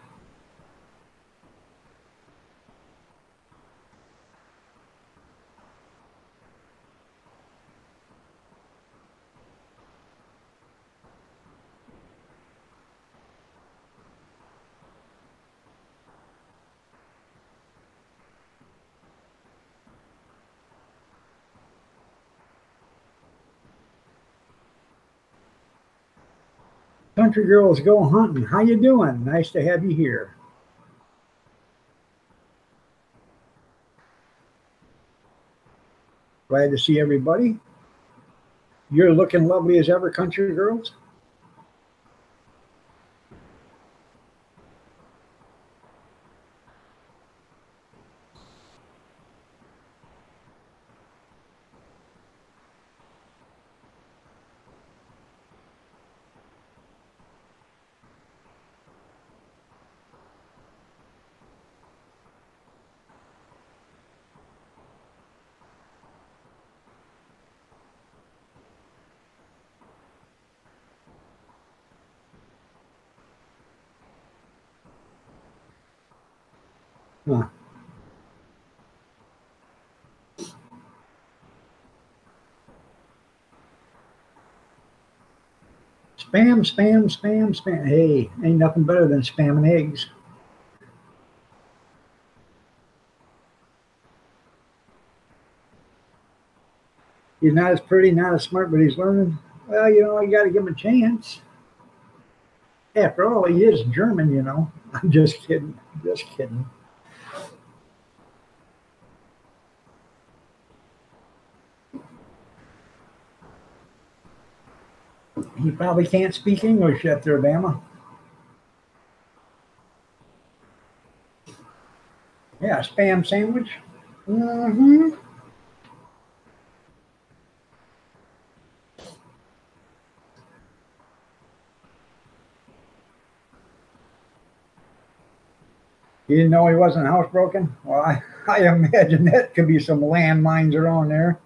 Country Girls Go Hunting. How you doing? Nice to have you here. Glad to see everybody. You're looking lovely as ever, country girls. Huh. Spam, spam, spam, spam. Hey, ain't nothing better than spamming eggs. He's not as pretty, not as smart, but he's learning. Well, you got to give him a chance. After all, he is German, I'm just kidding. Just kidding. He probably can't speak English yet there, Bama. Yeah, spam sandwich. Mm-hmm. You didn't know he wasn't housebroken? Well, I imagine that could be some landmines around there.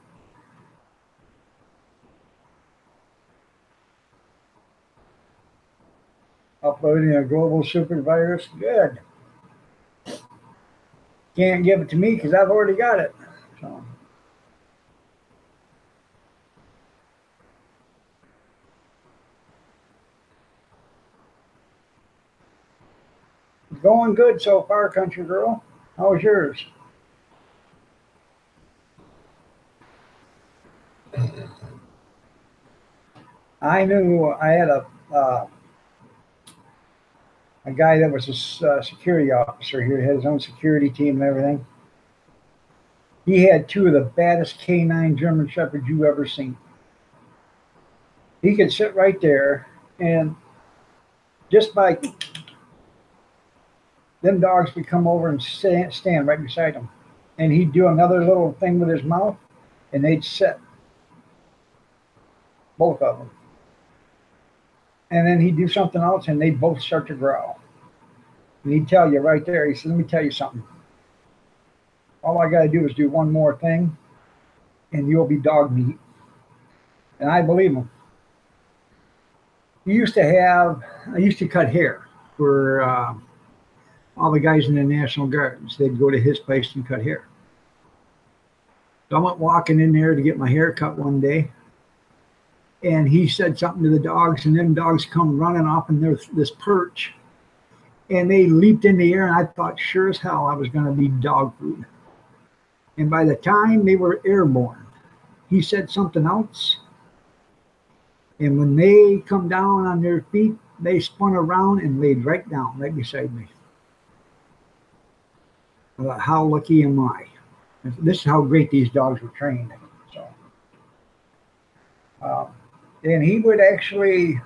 Uploading a global super virus. Good. Can't give it to me because I've already got it. So going good so far, country girl. How's yours? I knew I had a guy that was a security officer here, had his own security team and everything. He had two of the baddest canine German shepherds you ever seen. He could sit right there and just by them dogs would come over and stand right beside him. And he'd do another little thing with his mouth and they'd sit, both of them. And then he'd do something else and they'd both start to growl. And he'd tell you right there, he said, let me tell you something. All I got to do is do one more thing and you'll be dog meat. And I believe him. I used to cut hair for all the guys in the National Guards. They'd go to his place and cut hair. So I went walking in there to get my hair cut one day, and he said something to the dogs, and them dogs come running off in this perch, and they leaped in the air, and I thought sure as hell I was going to be dog food. And by the time they were airborne, he said something else, and when they come down on their feet, they spun around and laid right down, right beside me. I thought, how lucky am I? This is how great these dogs were trained. So, and he would actually,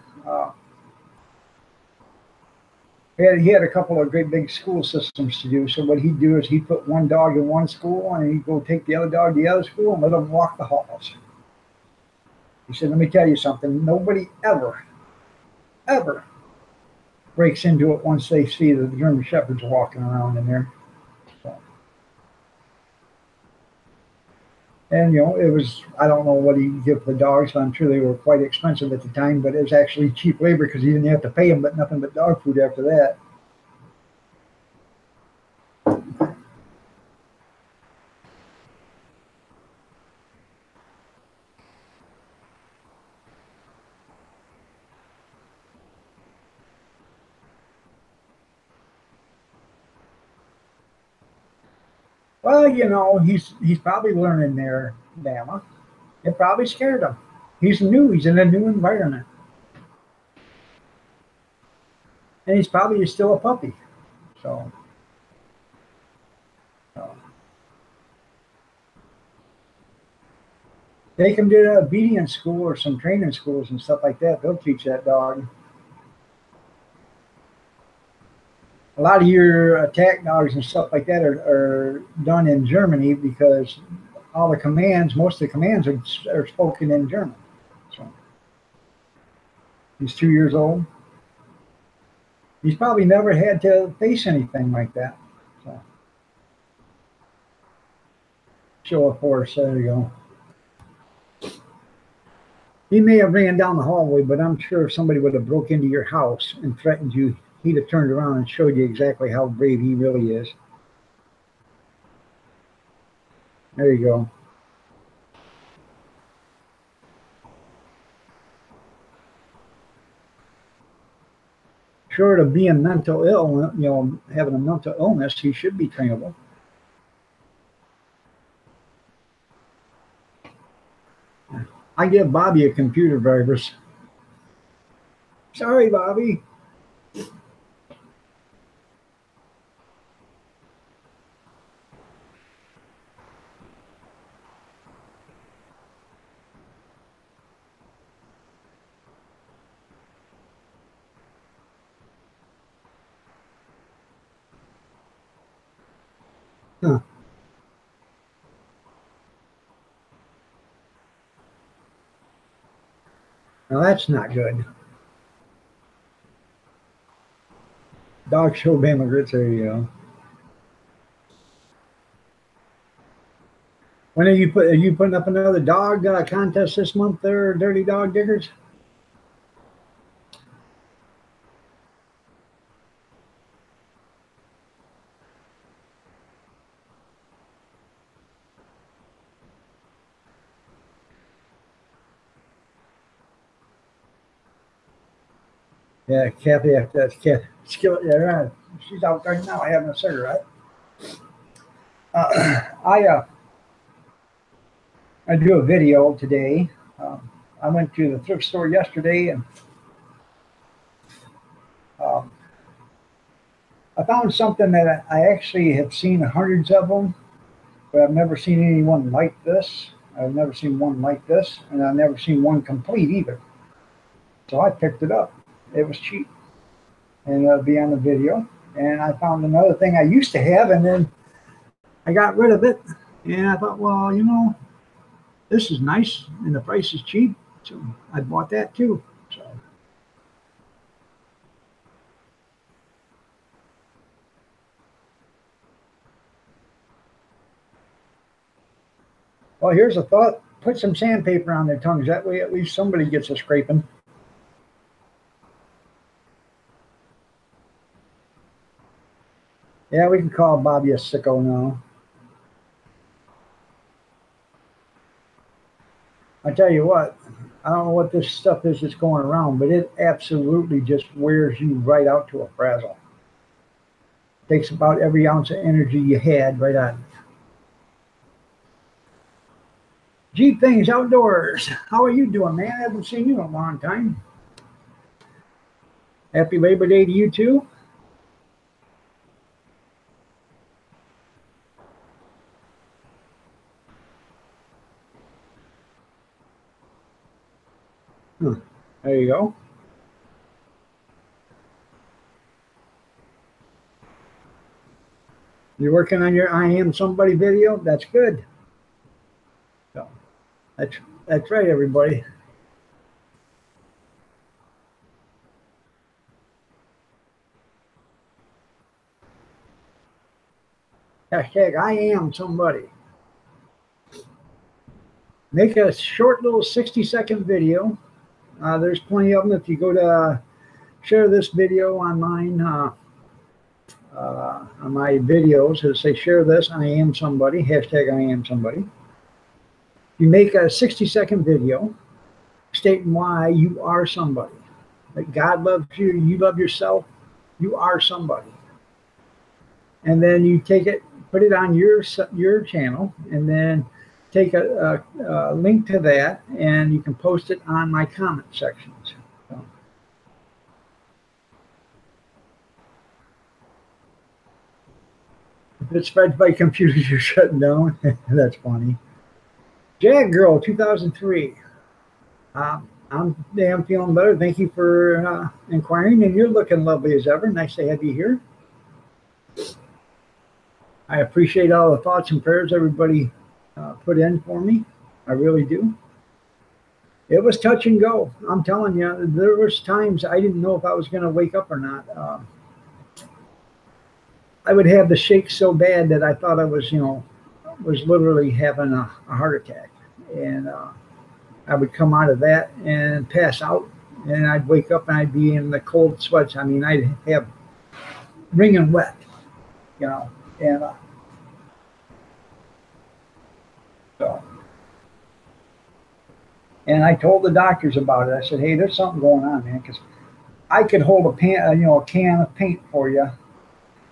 he had a couple of great big school systems to do. So what he'd do is he'd put one dog in one school and he'd go take the other dog to the other school and let them walk the halls. He said, let me tell you something. Nobody ever breaks into it once they see the German Shepherds walking around in there. So, and it was, I don't know what he give for the dogs, but I'm sure they were quite expensive at the time, but it was actually cheap labor because he didn't have to pay them, but nothing but dog food after that. Well, he's probably learning there, Bama. It probably scared him. He's new. He's in a new environment, and he's probably still a puppy. So, uh, Take him to the obedience school or some training schools and stuff like that. They'll teach that dog. A lot of your attack dogs and stuff like that are done in Germany because all the commands, most of the commands are spoken in German. So he's 2 years old. He's probably never had to face anything like that. So show of force. There you go. He may have ran down the hallway, but I'm sure if somebody would have broke into your house and threatened you, he'd have turned around and showed you exactly how brave he really is. There you go. Short of being mental ill, having a mental illness, he should be trainable. I give Bobby a computer virus. Sorry, Bobby. Huh. Now that's not good. Dog show Bama grits. There you go. When are you putting up another dog contest this month there, Dirty Dog Diggers? Yeah, Kathy, that's Kathy. Yeah, right. She's out there now having a cigarette. I do a video today. I went to the thrift store yesterday and I found something that I actually have seen hundreds of them, but I've never seen anyone like this. I've never seen one like this, and I've never seen one complete either. So I picked it up. It was cheap, and it'll be on the video. And I found another thing I used to have, and then I got rid of it. And I thought, well, this is nice, and the price is cheap, so I bought that too. So. Well, here's a thought. Put some sandpaper on their tongues. That way, at least somebody gets a scraping. Yeah, we can call Bobby a sicko now. I tell you what, I don't know what this stuff is that's going around, but it absolutely just wears you right out to a frazzle. Takes about every ounce of energy you had right out. Jeep Things Outdoors. How are you doing, man? I haven't seen you in a long time. Happy Labor Day to you too. There you go. You're working on your I Am Somebody video? That's good. So that's right, everybody. Hashtag I am somebody. Make a short little 60-second video. There's plenty of them. If you go to share this video on mine, on my videos, it'll say share this, I am somebody, hashtag I am somebody. You make a 60-second video stating why you are somebody. That God loves you, you love yourself, you are somebody. And then you take it, put it on your channel, and then take a link to that, and you can post it on my comment sections. So. If it spreads by computers, you're shutting down. That's funny. Jag Girl 2003. I'm damn feeling better. Thank you for inquiring, and you're looking lovely as ever. Nice to have you here. I appreciate all the thoughts and prayers everybody put in for me. I really do. It was touch and go. I'm telling you, there was times I didn't know if I was going to wake up or not. I would have the shakes so bad that I thought I was, was literally having a heart attack, and I would come out of that and pass out, and I'd wake up and I'd be in the cold sweats. I mean, I'd have wringing wet, and so. And I told the doctors about it. I said, "Hey, there's something going on, man, because I could hold a can of paint for you,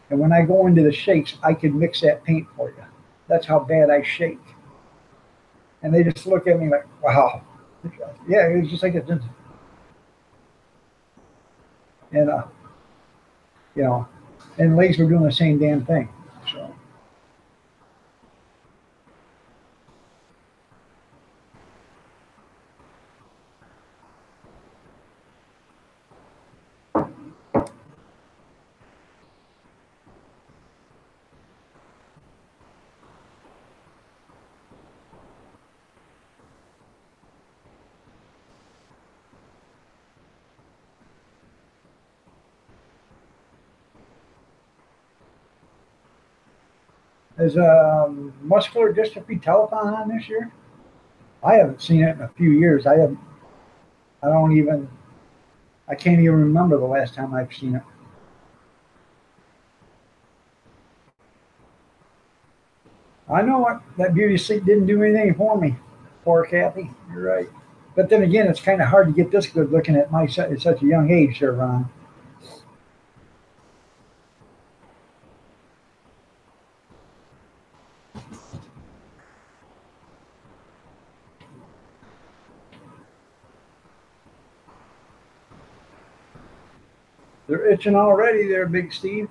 and when I go into the shakes, I could mix that paint for you. That's how bad I shake." And they just look at me like, "Wow, yeah." It was just like it did, and and legs were doing the same damn thing. So. Is muscular dystrophy telethon on this year? I haven't seen it in a few years. I don't even. I can't even remember the last time I've seen it. I know what that beauty sleep didn't do anything for me. Poor Kathy. You're right. But then again, it's kind of hard to get this good looking at at such a young age, there, Ron. They're itching already, there, Big Steve.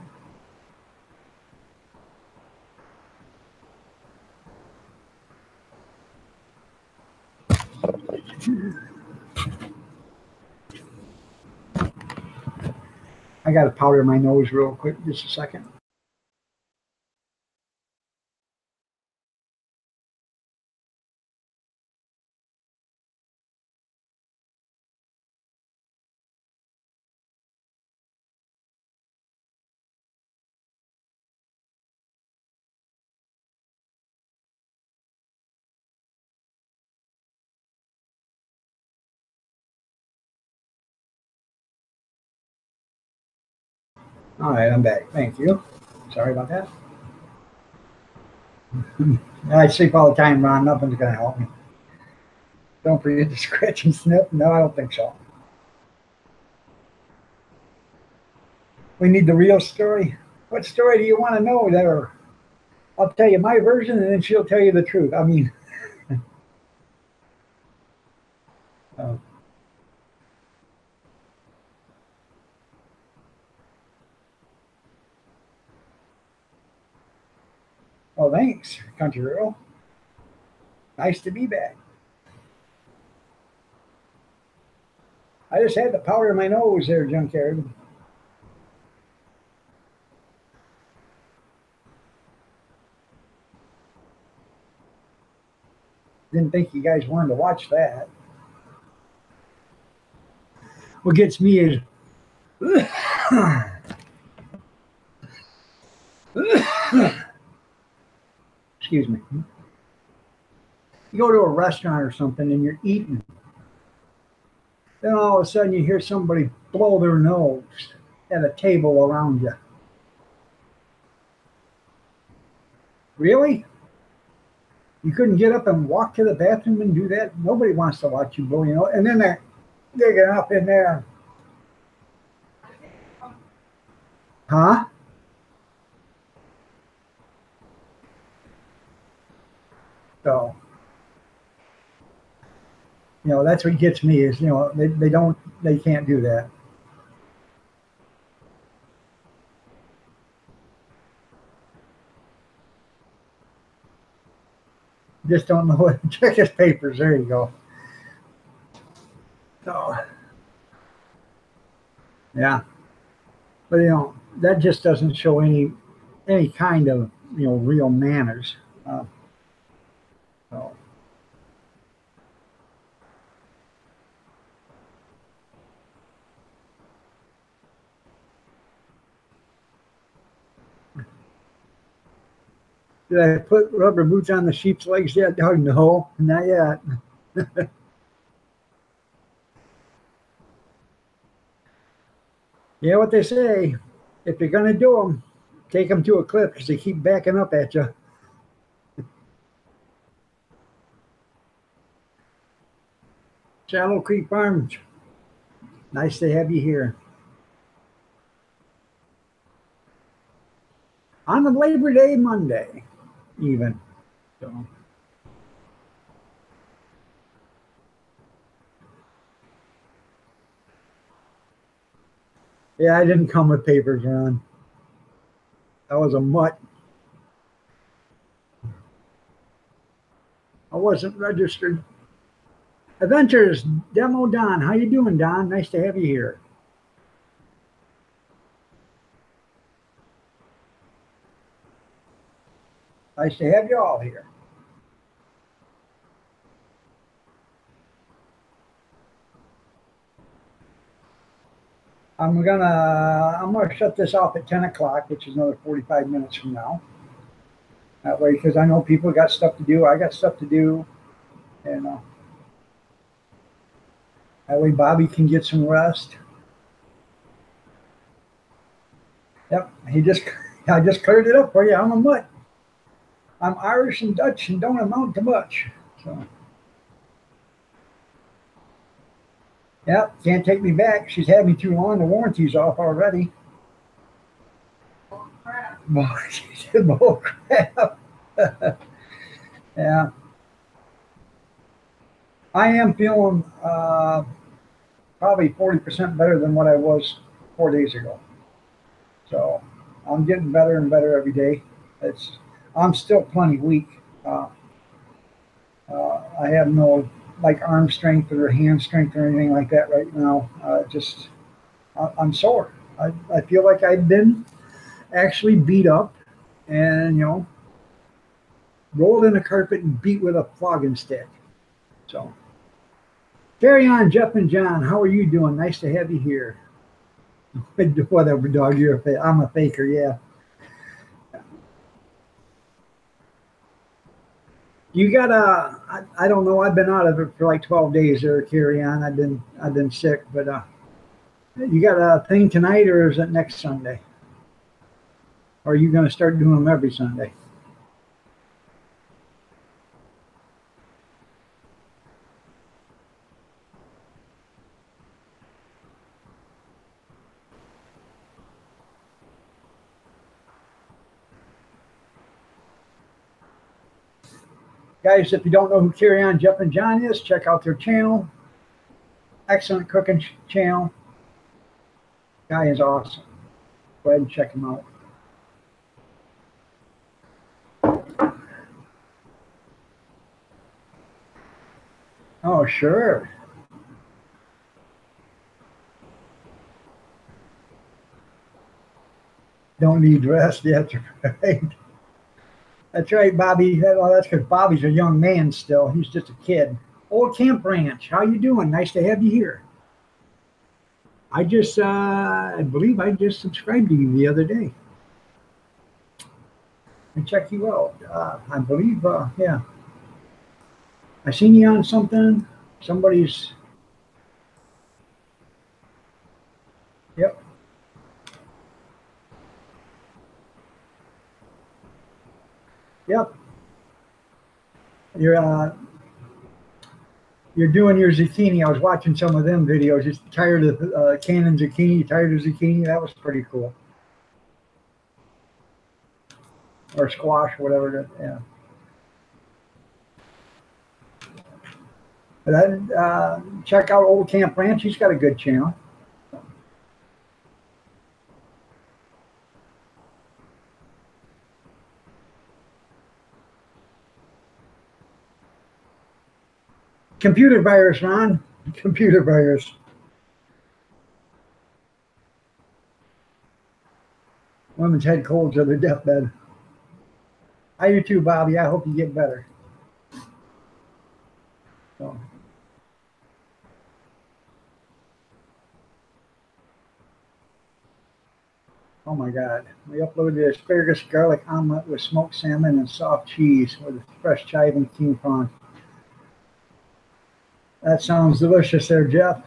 I got to powder my nose real quick, just a second. All right, I'm back. Thank you. Sorry about that. I sleep all the time, Ron. Nothing's going to help me. Don't forget to scratch and snip. No, I don't think so. We need the real story. What story do you want to know there? I'll tell you my version, and then she'll tell you the truth. I mean, uh, well, thanks, Country Girl. Nice to be back. I just had to powder my nose there, Junkyard. Didn't think you guys wanted to watch that. What gets me is excuse me. You go to a restaurant or something and you're eating. Then all of a sudden you hear somebody blow their nose at a table around you. Really? You couldn't get up and walk to the bathroom and do that? Nobody wants to watch you blow your nose. And then they're digging up in there. Huh? So, that's what gets me is, they can't do that. just don't know what. Check his papers. There you go. So, yeah, but that just doesn't show any kind of real manners. Uh, so. Did I put rubber boots on the sheep's legs yet, Doug? No, not yet. Yeah, what they say, if you're going to do them, take them to a cliff because they keep backing up at you. Shallow Creek Farms, nice to have you here. On the Labor Day Monday, even. So. Yeah, I didn't come with papers, Ron. I was a mutt. I wasn't registered. Adventures, Demo Don. How you doing, Don? Nice to have you here. Nice to have you all here. I'm gonna shut this off at 10 o'clock, which is another 45 minutes from now. That way, because I know people got stuff to do. I got stuff to do, and that way Bobby can get some rest. Yep, I just cleared it up for you. I'm a mutt. I'm Irish and Dutch and don't amount to much. So, yep, can't take me back. She's had me too long. The warranty's off already. Oh, crap. She said, "Oh crap." Yeah, I am feeling probably 40% better than what I was 4 days ago. So I'm getting better and better every day. I'm still plenty weak. Uh, I have no like arm strength or hand strength or anything like that right now. I'm sore. I feel like I've been actually beat up and rolled in a carpet and beat with a flogging stick. So carry on, Jeff and John. How are you doing? Nice to have you here. Whatever, dog. I'm a faker. Yeah. You got I don't know. I've been out of it for like 12 days there, carry on. I've been sick, but you got a thing tonight or is it next Sunday? Or are you going to start doing them every Sunday? Guys, if you don't know who Carry On Jeff and John is, check out their channel. Excellent cooking channel. Guy is awesome. Go ahead and check him out. Oh, sure. Don't need rest yet, right? That's right, Bobby. That's because Bobby's a young man still. He's just a kid. Old Camp Ranch, how you doing? Nice to have you here. I believe I just subscribed to you the other day. And check you out. I believe, yeah. I seen you on something. Somebody's, yep. Yep. You're, uh, you're doing your zucchini. I was watching some of them videos. Just tired of canning zucchini, tired of zucchini. That was pretty cool. Or squash, whatever. Yeah. But check out Old Camp Ranch. He's got a good channel. Computer virus, Ron. Computer virus. Women's head colds are their deathbed. I do too, Bobby. I hope you get better. So. Oh my God. We uploaded asparagus garlic omelet with smoked salmon and soft cheese with fresh chive and king prawn. That sounds delicious there, Jeff.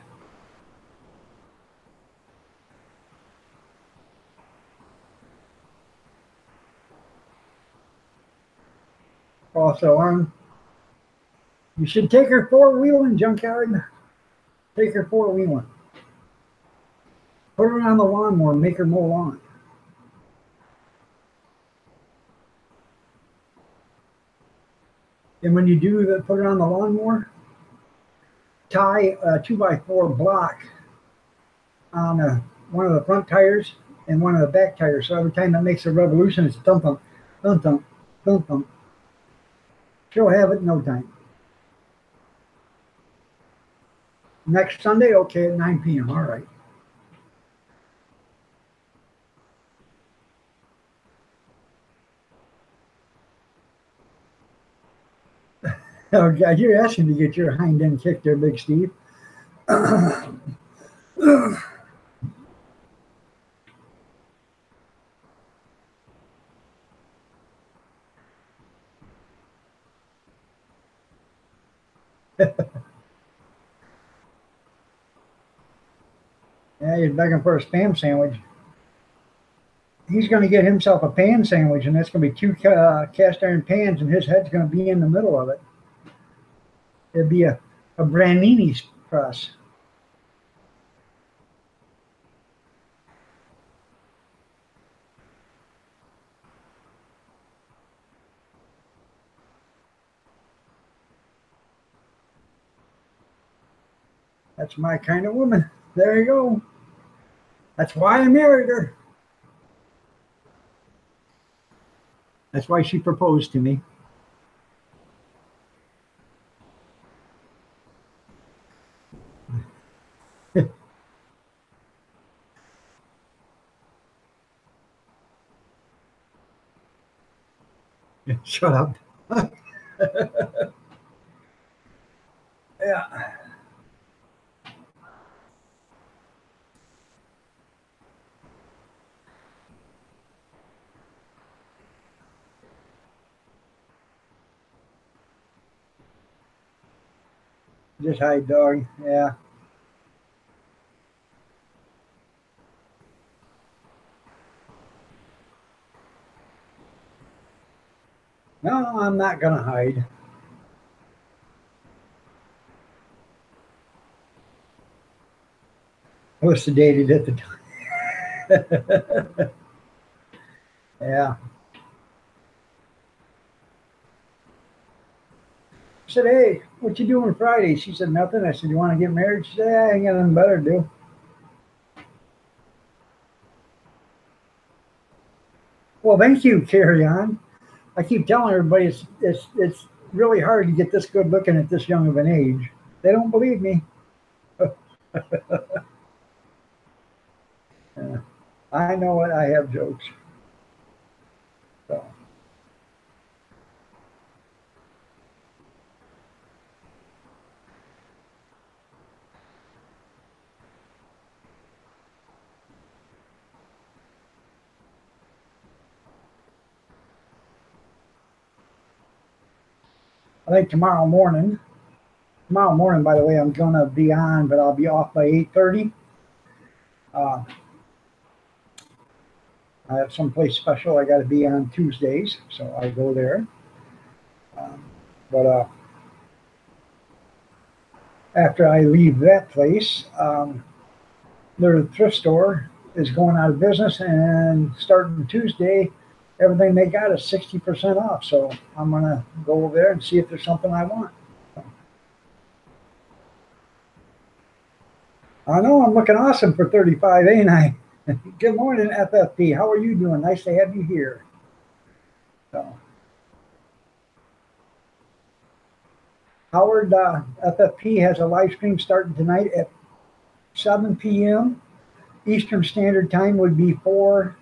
Also, you should take her four-wheeling, Junkyard. Take her four-wheeling. Put her on the lawnmower and make her mow lawn. And when you do that, put her on the lawnmower, tie a 2x4 block on one of the front tires and one of the back tires. So every time it makes a revolution, it's thump thump, thump thump, thump thump. She'll have it in no time. Next Sunday, okay, at 9 p.m. All right. Oh God, you're asking to get your hind end kicked there, Big Steve. Yeah, he's begging for a spam sandwich. He's going to get himself a pan sandwich, and that's going to be two cast iron pans, and his head's going to be in the middle of it. It'd be a Branini's press. That's my kind of woman. There you go. That's why I married her. That's why she proposed to me. Shut up. Yeah. Just hide, dog. Yeah. No, I'm not going to hide. I was sedated at the time. Yeah. I said, hey, what you doing Friday? She said, nothing. I said, you want to get married? She said, yeah, I ain't got nothing better to do. Well, thank you, Carry On. I keep telling everybody it's really hard to get this good looking at this young of an age. They don't believe me. I know it. I have jokes. So. I think tomorrow morning, by the way, I'm going to be on, but I'll be off by 8:30. I have someplace special I got to be on Tuesdays, so I go there. But after I leave that place, their thrift store is going out of business, and starting Tuesday, everything they got is 60% off. So I'm going to go over there and see if there's something I want. I know I'm looking awesome for 35, ain't I? Good morning, FFP. How are you doing? Nice to have you here. So, Howard, FFP has a live stream starting tonight at 7 p.m. Eastern Standard Time would be 4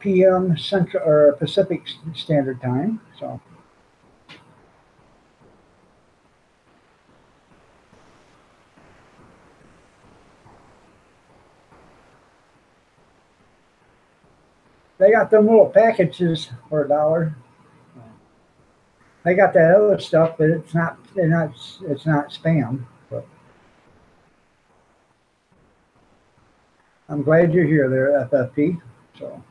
p.m. Central or Pacific Standard Time. So they got them little packages for $1. I got that other stuff, but it's not. It's not spam. But I'm glad you're here, there, FFP. So.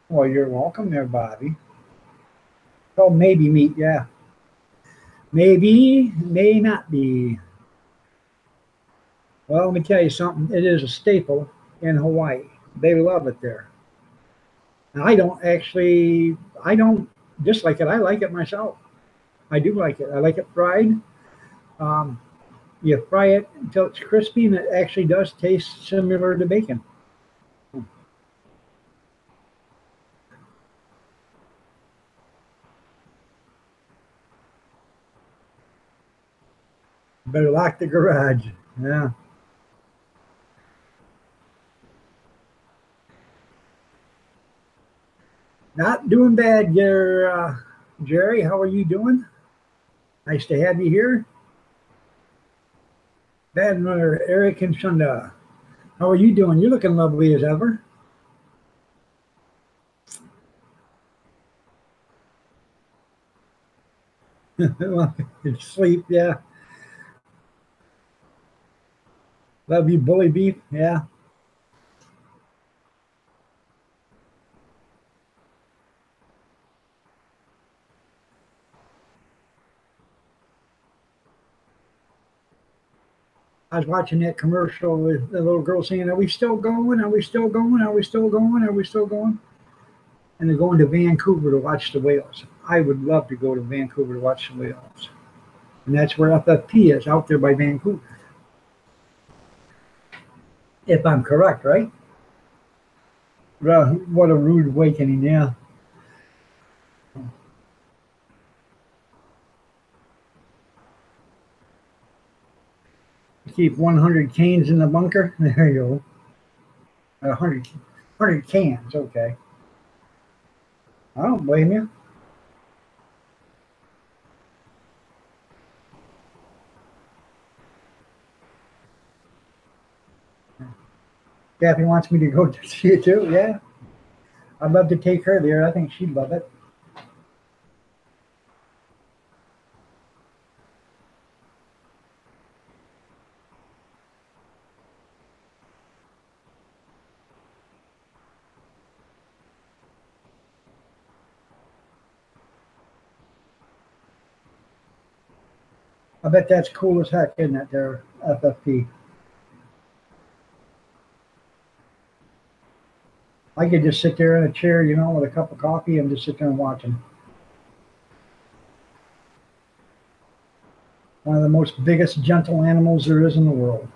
Well, you're welcome there, Bobby. Oh, maybe meat, yeah. Maybe, may not be. Well, let me tell you something. It is a staple in Hawaii. They love it there. And I don't dislike it. I like it myself. I do like it. I like it fried. Um, you fry it until it's crispy, and it actually does taste similar to bacon. Better lock the garage. Yeah. Not doing bad there, Jerry. How are you doing? Nice to have you here. Bad mother, Eric and Shunda. How are you doing? You're looking lovely as ever. Sleep, yeah. Love you, bully beef, yeah. I was watching that commercial with the little girl saying, "Are we still going? Are we still going? Are we still going? Are we still going?" And they're going to Vancouver to watch the whales. I would love to go to Vancouver to watch the whales. And that's where FFP is, out there by Vancouver. If I'm correct, right? What a rude awakening, yeah. Keep 100 canes in the bunker. There you go. 100 cans, okay. I don't blame you. Kathy wants me to go to see it too, yeah. I'd love to take her there. I think she'd love it. I bet that's cool as heck, isn't it, there, FFP? I could just sit there in a chair, with a cup of coffee and just sit there and watch them. One of the most biggest gentle animals there is in the world.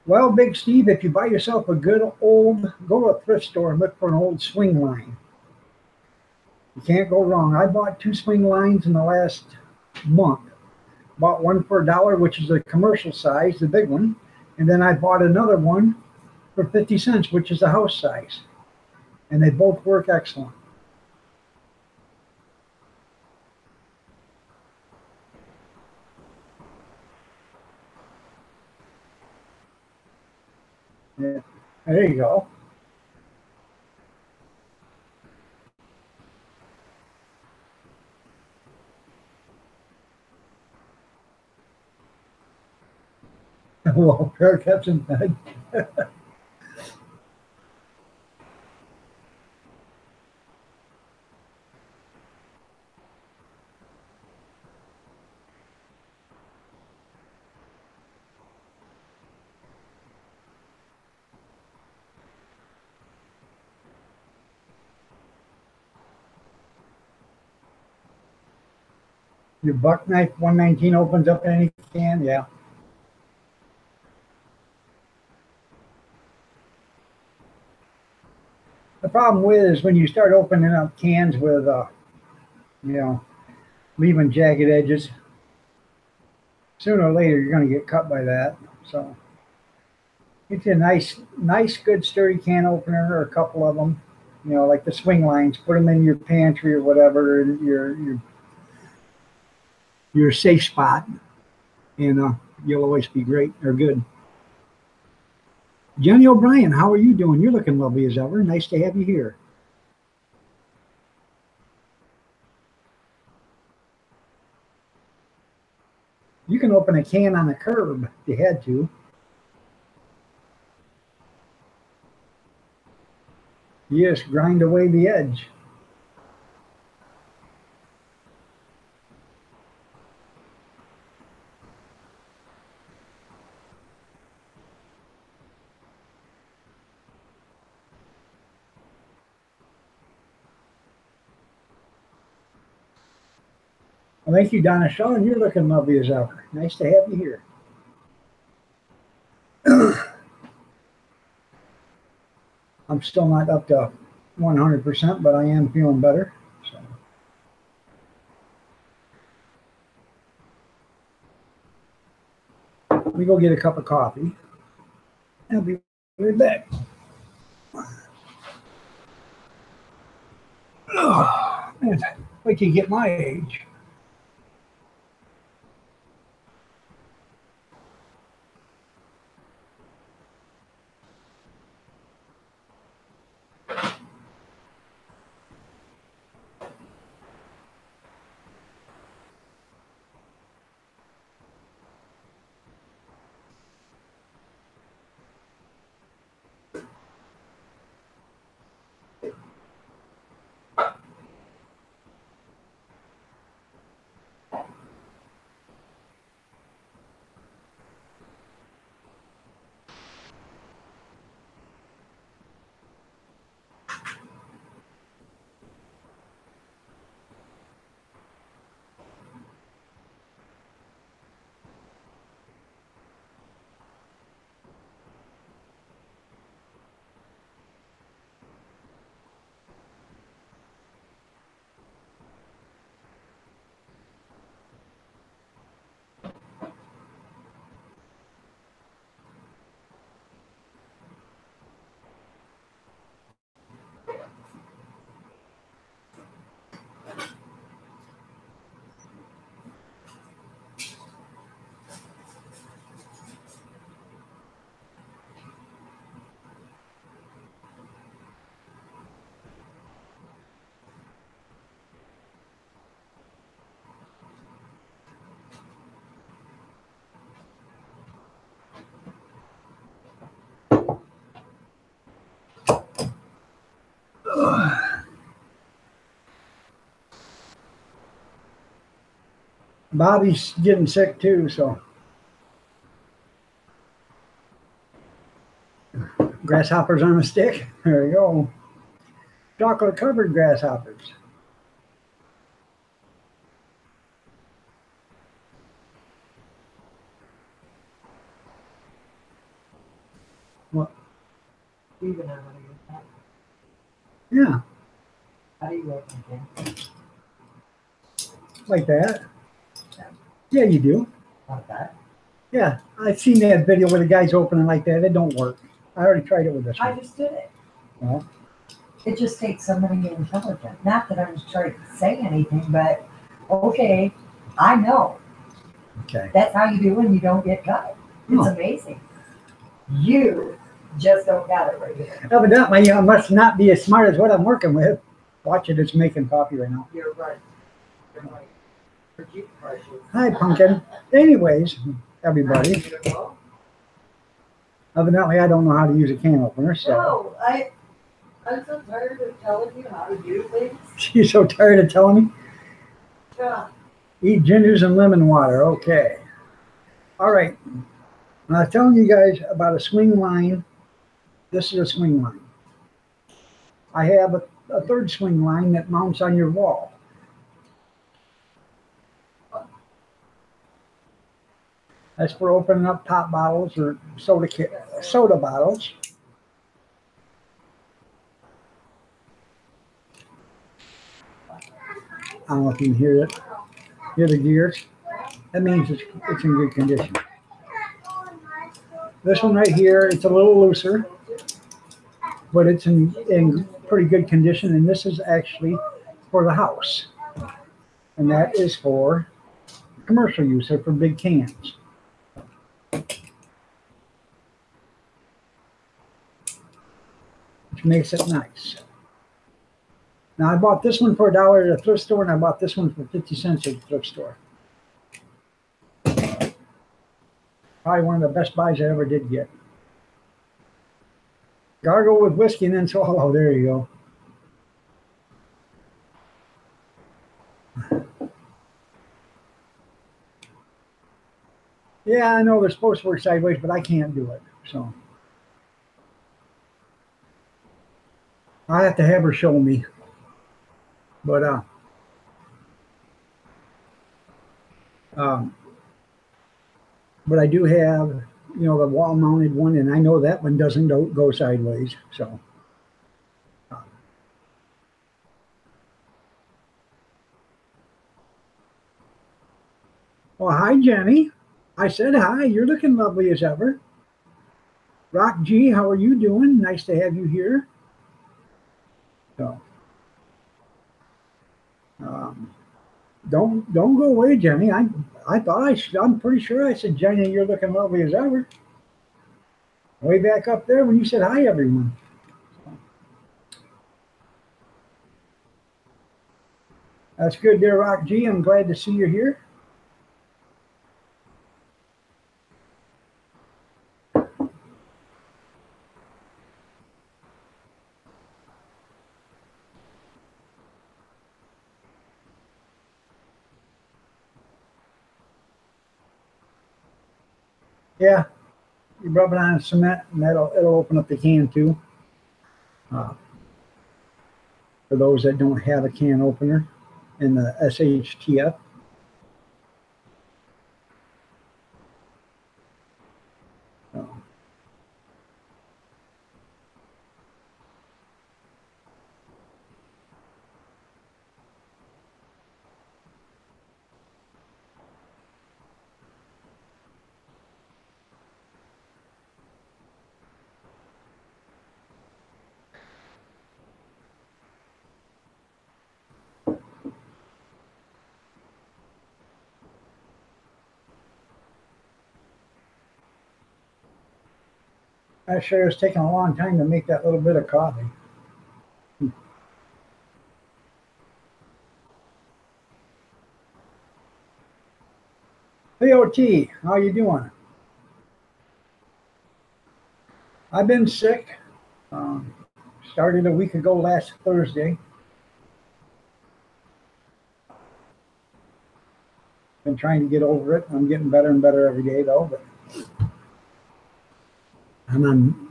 Well, Big Steve, if you buy yourself a good go to a thrift store and look for an old swing line. You can't go wrong. I bought 2 swing lines in the last month. Bought one for $1, which is a commercial size, the big one. And then I bought another one for 50 cents, which is the house size. And they both work excellent. Yeah. There you go. Well, Bearcats in bed. Your buck knife 119 opens up any can, yeah. The problem with is when you start opening up cans with, you know, leaving jagged edges, sooner or later you're going to get cut by that. So it's a nice, good, sturdy can opener, or a couple of them. You know, like the swing lines. Put them in your pantry or whatever, your safe spot, and you'll always be great or good. Jenny O'Brien, how are you doing? You're looking lovely as ever. Nice to have you here. You can open a can on the curb if you had to. You just grind away the edge. Well, thank you, Donna Shaw, and you're looking lovely as ever. Nice to have you here. I'm still not up to 100%, but I am feeling better. So. Let me go get a cup of coffee. I'll be right back. Oh, man, wait till you get my age. Bobby's getting sick too, so. Grasshoppers on a stick. There you go. Chocolate covered grasshoppers. What? Do you even know how to use that? Yeah, How do you open it? like that. Yeah, you do. Like that? Yeah, I've seen that video where the guy's opening like that. It don't work. I already tried it with this I one. just did it. Well, It just takes somebody intelligent. Not that I'm trying to say anything, but okay, I know. okay. That's how you do when you don't get cut. It's Oh. amazing. You just don't got it right here. Evidently, I must not be as smart as what I'm working with. Watch it, it's making coffee right now. You're right. You're right. Your Jeep brushes. Hi, Pumpkin. Anyways, everybody. Beautiful. Evidently, I don't know how to use a can opener, so. No, I'm so tired of telling you how to do things. She's so tired of telling me. Yeah. Eat gingers and lemon water. Okay. All right. Now, I was telling you guys about a swing line. This is a swing line. I have a third swing line that mounts on your wall. That's for opening up pop bottles or soda bottles. I don't know if you can hear it. Hear the gears? That means it's in good condition. This one right here, it's a little looser, but it's in pretty good condition. And this is actually for the house. And that is for commercial use or for big cans. Which makes it nice. Now I bought this one for $1 at a thrift store, and I bought this one for 50 cents at the thrift store. Probably one of the best buys I ever did get. Gargle with whiskey and then swallow. There you go. Yeah, I know they're supposed to work sideways, but I can't do it. So I have to have her show me. But um, but I do have, the wall-mounted one, and I know that one doesn't go sideways. So. Well, hi, Jenny. I said hi. You're looking lovely as ever. Rock G, how are you doing? Nice to have you here. So, um, don't go away, Jenny. I thought I'm pretty sure I said, Jenny, you're looking lovely as ever. Way back up there when you said hi, everyone. That's good, dear Rock G. I'm glad to see you here. Yeah, you rub it on cement, and it'll open up the can too. For those that don't have a can opener in the SHTF. So, that sure is taking a long time to make that little bit of coffee. Hey, OT, how you doing? I've been sick. Um, Started a week ago last Thursday. Been trying to get over it. I'm getting better and better every day, though. But I'm on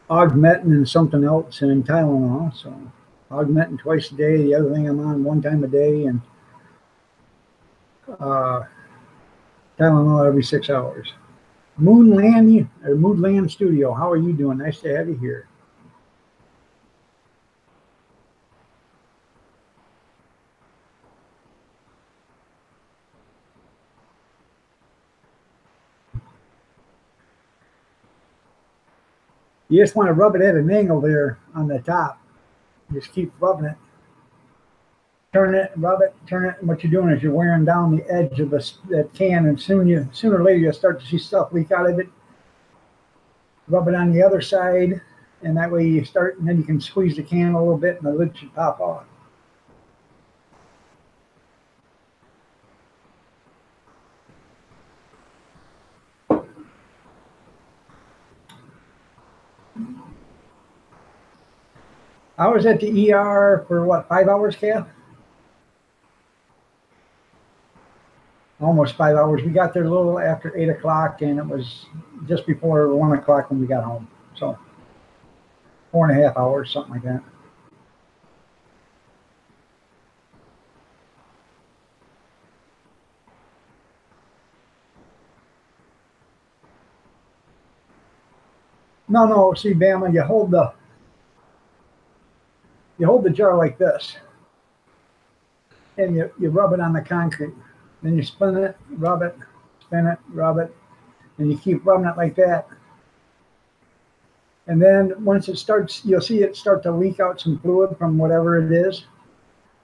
Augmentin and something else and Tylenol. So Augmentin twice a day. The other thing I'm on one time a day, and uh, Tylenol every 6 hours. Moodland Studio. How are you doing? Nice to have you here. You just want to rub it at an angle there on the top. Just keep rubbing it. Turn it, rub it, turn it. And what you're doing is you're wearing down the edge of that can, and sooner or later you'll start to see stuff leak out of it. Rub it on the other side, and that way you start, and then you can squeeze the can a little bit, and the lid should pop off. I was at the ER for what, 5 hours, Kath? Almost 5 hours. We got there a little after 8 o'clock, and it was just before 1 o'clock when we got home. So 4.5 hours, something like that. No. See, Bama, you hold the jar like this, and you rub it on the concrete. Then you spin it, rub it, spin it, rub it, and you keep rubbing it like that. And then once it starts, you'll see it start to leak out some fluid from whatever it is.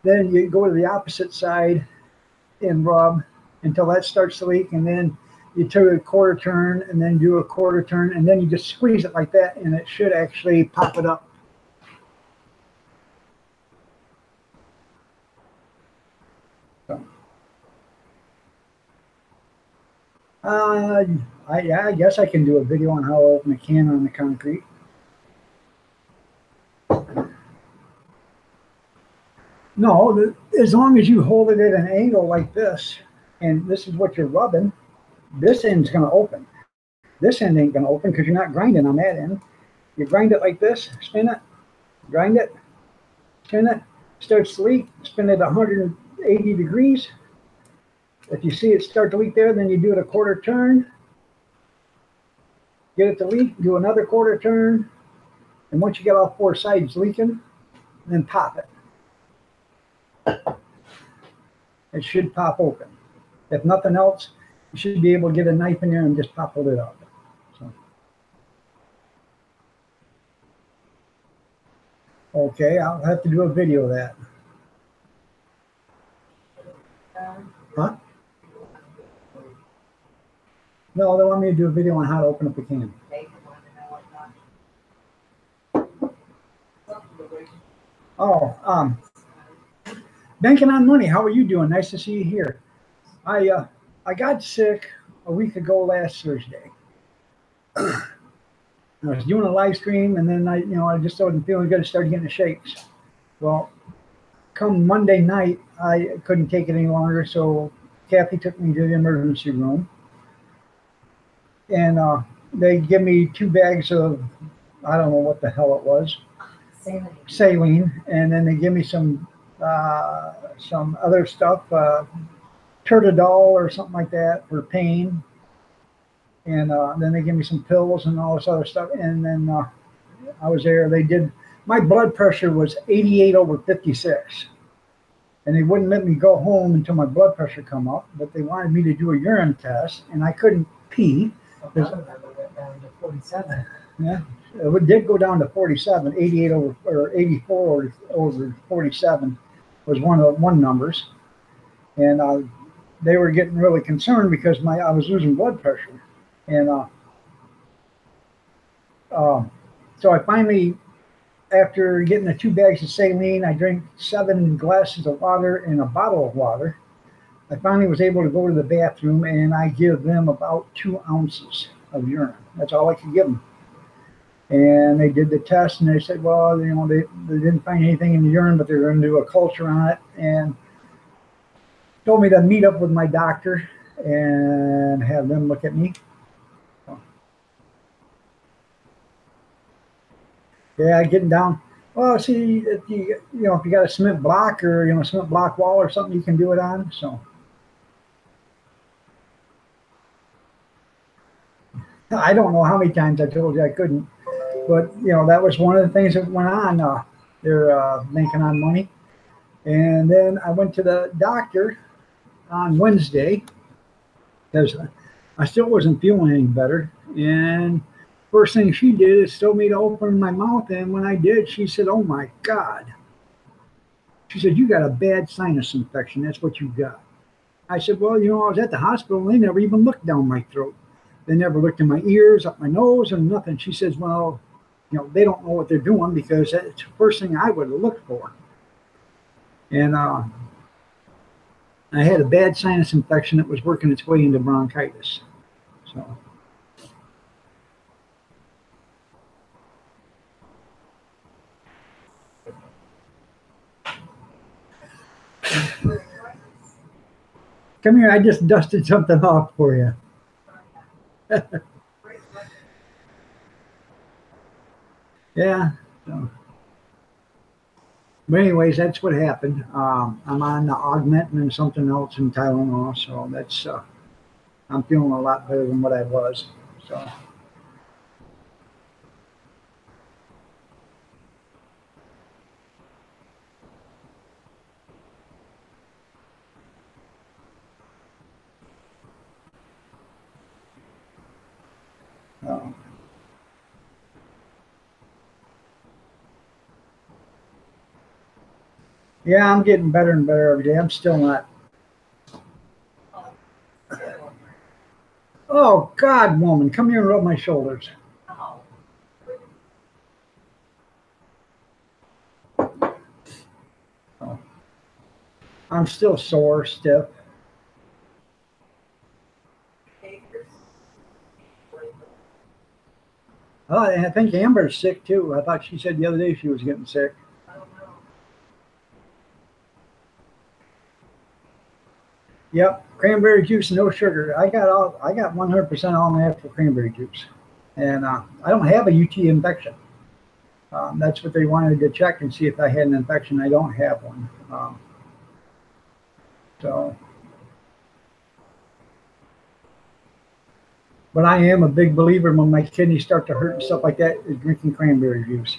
Then you go to the opposite side and rub until that starts to leak, and then you do a quarter turn, and then do a quarter turn, and then you just squeeze it like that, and it should actually pop it up. I guess I can do a video on how to open a can on the concrete. No, as long as you hold it at an angle like this, and this is what you're rubbing, this end's going to open. This end ain't going to open because you're not grinding on that end. You grind it like this, spin it, grind it, spin it, starts to leak, spin it 180 degrees. If you see it start to leak there, then you do it a quarter turn, get it to leak, do another quarter turn, and once you get all four sides leaking, then pop it. It should pop open. If nothing else, you should be able to get a knife in there and just pop the lid up. So. Okay, I'll have to do a video of that. Huh? No, they want me to do a video on how to open up a can. Oh, banking on money. How are you doing? Nice to see you here. I got sick a week ago last Thursday. I was doing a live stream, and then I just wasn't feeling good. I started getting the shakes. Well, come Monday night, I couldn't take it any longer, so Kathy took me to the emergency room, and they give me 2 bags of, I don't know what the hell it was, saline, and then they give me some other stuff, Turtidol or something like that for pain, and then they give me some pills and all this other stuff, and then I was there. They did, my blood pressure was 88/56, and they wouldn't let me go home until my blood pressure come up, but they wanted me to do a urine test, and I couldn't pee. Went down to 47. Yeah, it did go down to 47. 88 over, or 84 over 47 was one numbers, and they were getting really concerned because I was losing blood pressure, and so I finally, after getting the 2 bags of saline, I drank 7 glasses of water and a bottle of water. I finally was able to go to the bathroom, and I give them about 2 ounces of urine. That's all I could give them. And they did the test, and they said, well, they didn't find anything in the urine, but they're going to do a culture on it, and told me to meet up with my doctor and have them look at me. So, yeah, getting down. Well, see, if you got a cement block or cement block wall or something, you can do it on. So I don't know how many times I told you I couldn't, but that was one of the things that went on. They're banking on money, and then I went to the doctor on Wednesday because I still wasn't feeling any better, and first thing she did is told me to open my mouth, and when I did, she said, oh my God. She said, you got a bad sinus infection. That's what you got. I said, well, I was at the hospital, and they never even looked down my throat. They never looked in my ears, up my nose, or nothing. She says, well, they don't know what they're doing because that's the first thing I would have looked for. And I had a bad sinus infection that was working its way into bronchitis. So Come here, I just dusted something off for you. Yeah. So. But anyways, that's what happened. I'm on the Augmentin and something else in Tylenol, so that's I'm feeling a lot better than what I was. So uh, yeah, I'm getting better and better every day. I'm still not. Oh God, woman, come here and rub my shoulders. Oh, I'm still sore, stiff. Oh, and I think Amber's sick too. I thought she said the other day she was getting sick. Yep, cranberry juice, no sugar. I got 100% all natural cranberry juice, and I don't have a UT infection. That's what they wanted to check and see if I had an infection. I don't have one. So, but I am a big believer when my kidneys start to hurt and stuff like that is drinking cranberry juice.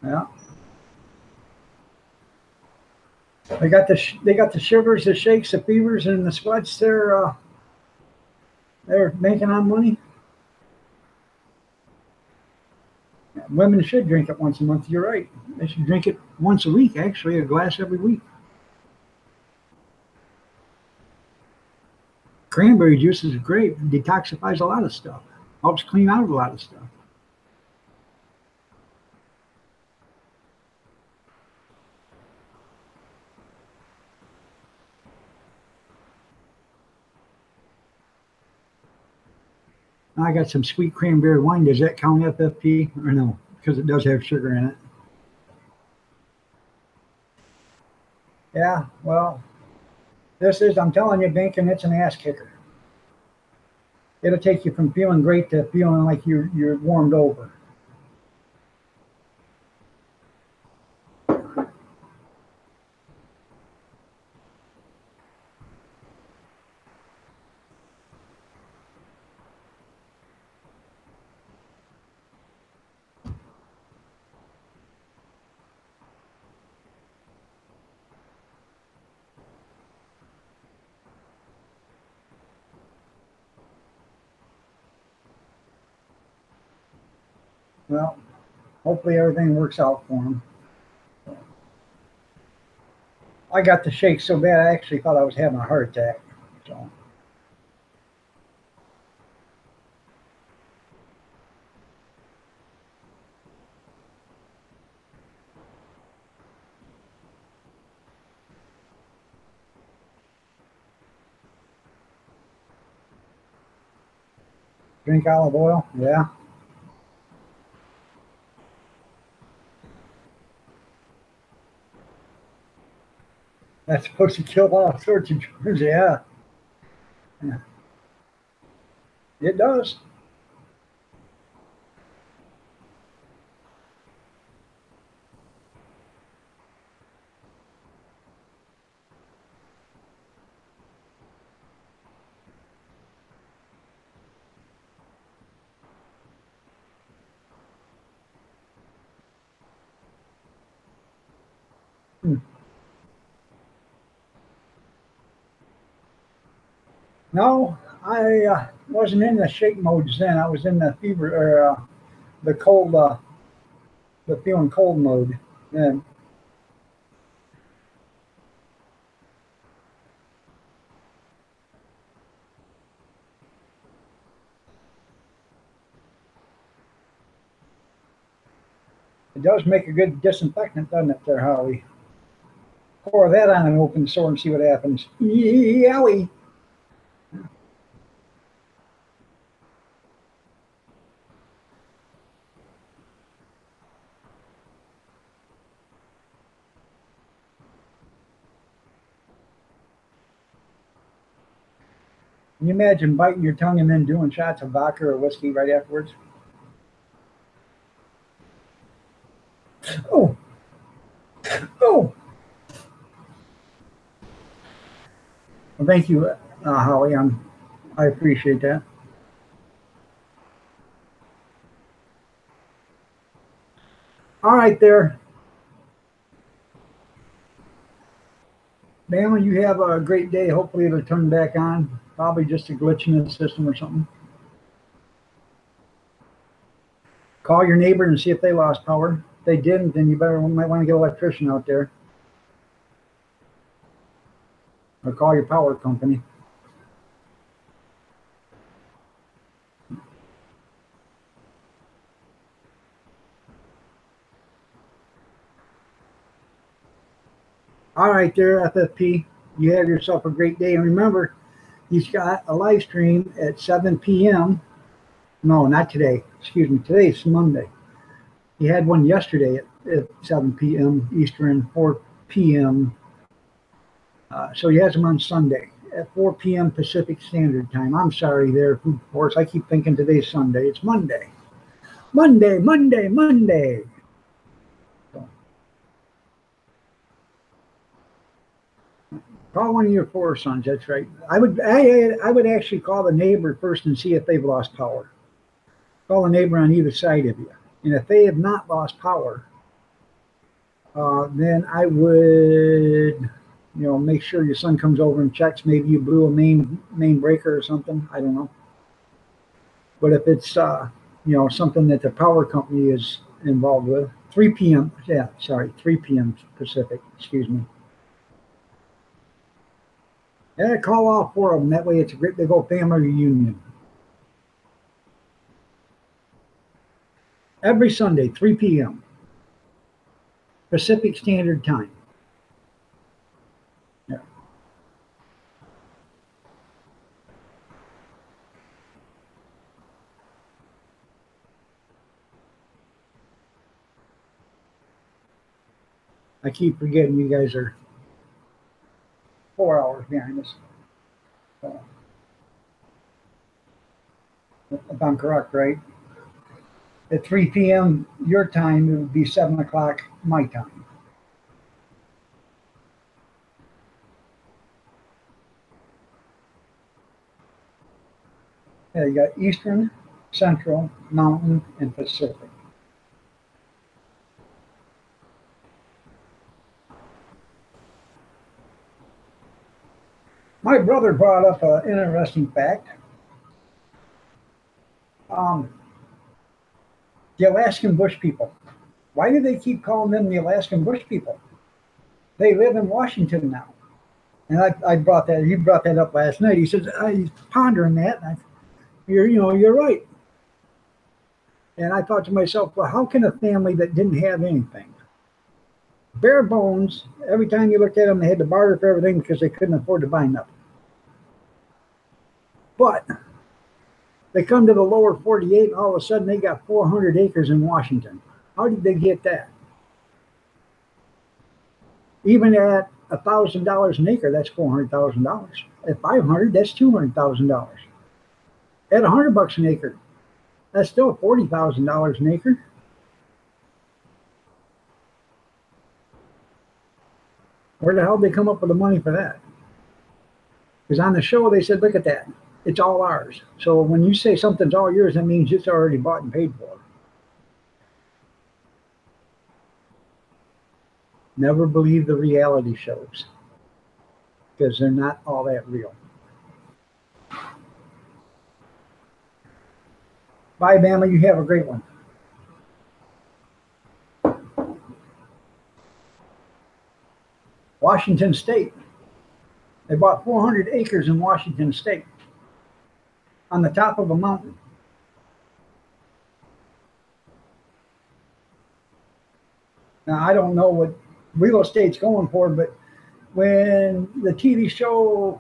Yeah, they got the shivers, the shakes, the fevers, and the sweats. They're making on money. Women should drink it once a month. You're right. They should drink it once a week. Actually, a glass every week. Cranberry juice is great. It detoxifies a lot of stuff. Helps clean out a lot of stuff. I got some sweet cranberry wine. Does that count FFP or no? Because it does have sugar in it. Yeah, well, I'm telling you, Binkin, it's an ass kicker. It'll take you from feeling great to feeling like you're warmed over. Well, hopefully everything works out for him. I got the shake so bad I actually thought I was having a heart attack. So drink olive oil. Yeah, that's supposed to kill all sorts of germs. Yeah, yeah, it does. Hmm. No, I wasn't in the shake modes then. I was in the fever or the cold, the feeling cold mode. Then it does make a good disinfectant, doesn't it, there, Howie? Pour that on an open sore and see what happens. Yowie. Can you imagine biting your tongue and then doing shots of vodka or whiskey right afterwards? Oh, oh. Well, thank you, Holly. I appreciate that. All right, there. Bama, you have a great day. Hopefully it'll turn back on. Probably just a glitch in the system or something. Call your neighbor and see if they lost power. If they didn't, then you might want to get an electrician out there. Or call your power company. All right, there, FFP. You have yourself a great day. And remember, he's got a live stream at 7 p.m. No, not today. Excuse me. Today's Monday. He had one yesterday at 7 p.m. Eastern, 4 p.m. So he has them on Sunday at 4 p.m. Pacific Standard Time. I'm sorry there, Food Force. I keep thinking today's Sunday. It's Monday. Monday, Monday, Monday. So, call one of your four sons. That's right. I would actually call the neighbor first and see if they've lost power. Call the neighbor on either side of you. And if they have not lost power, then I would, make sure your son comes over and checks. Maybe you blew a main breaker or something. I don't know. But if it's, something that the power company is involved with, 3 p.m. Yeah, sorry, 3 p.m. Pacific. Excuse me. Yeah, call all four of them. That way it's a great big old family reunion. Every Sunday, 3 p.m. Pacific Standard Time. Yeah. I keep forgetting you guys are 4 hours behind us. So, if I'm correct, right? At 3 p.m. your time, it would be 7 o'clock my time. Yeah, you got Eastern, Central, Mountain, and Pacific. My brother brought up an interesting fact. The Alaskan Bush people. Why do they keep calling them the Alaskan Bush people? They live in Washington now. And I brought that. He brought that up last night. He says he's pondering that. And you're right. And I thought to myself, well, how can a family that didn't have anything, bare bones, every time you looked at them, they had to barter for everything because they couldn't afford to buy nothing. But they come to the lower 48, and all of a sudden they got 400 acres in Washington. How did they get that? Even at $1,000 an acre, that's $400,000. At 500, that's $200,000. At $100 an acre, that's still $40,000 an acre. Where the hell did they come up with the money for that? Because on the show they said, look at that. It's all ours. So when you say something's all yours, that means it's already bought and paid for. Never believe the reality shows because they're not all that real. Bye, Bama. You have a great one. Washington State. They bought 400 acres in Washington State on the top of a mountain. Now, I don't know what real estate's going for, but when the TV show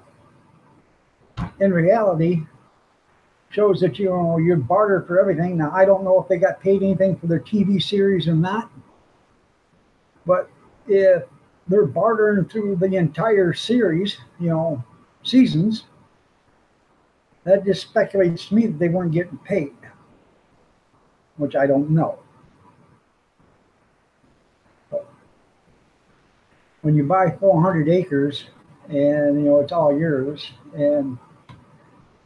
in reality shows that you barter for everything. Now, I don't know if they got paid anything for their TV series or not, but if they're bartering through the entire series, seasons, That just speculates to me that they weren't getting paid, which I don't know. But when you buy 400 acres and it's all yours, and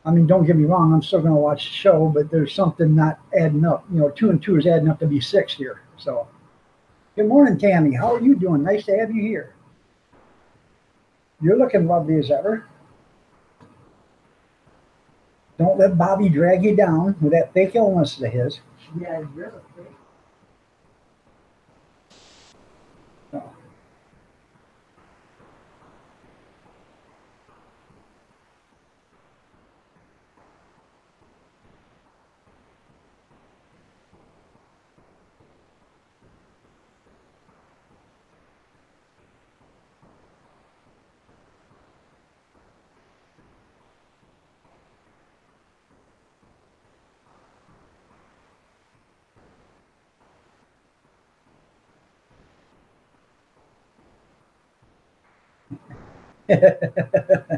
I mean, don't get me wrong, I'm still going to watch the show, but there's something not adding up. 2 and 2 is adding up to be 6 here. So, good morning, Tammy. How are you doing? Nice to have you here. You're looking lovely as ever. Don't let Bobby drag you down with that fake illness of his. Yeah, really. No.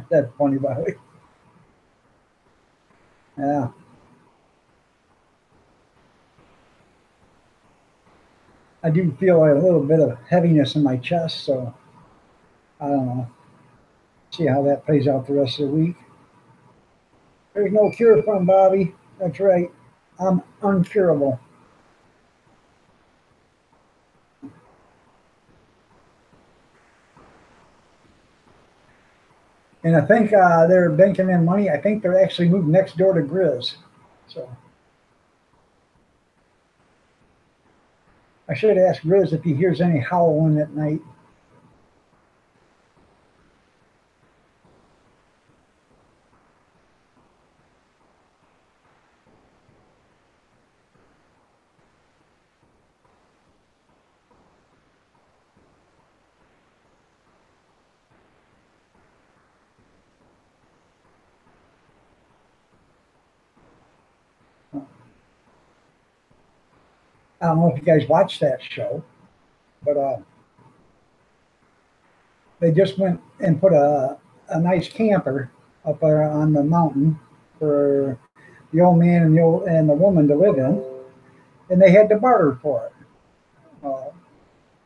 That's funny, Bobby. Yeah. I do feel a little bit of heaviness in my chest, so I don't know. See how that plays out the rest of the week. There's no cure for him, Bobby. That's right. I'm uncurable. And I think they're banking in money. I think they're actually moving next door to Grizz. So I should ask Grizz if he hears any howling at night. I don't know if you guys watched that show, but they just went and put a nice camper up there on the mountain for the old man and the woman to live in, and they had to barter for it.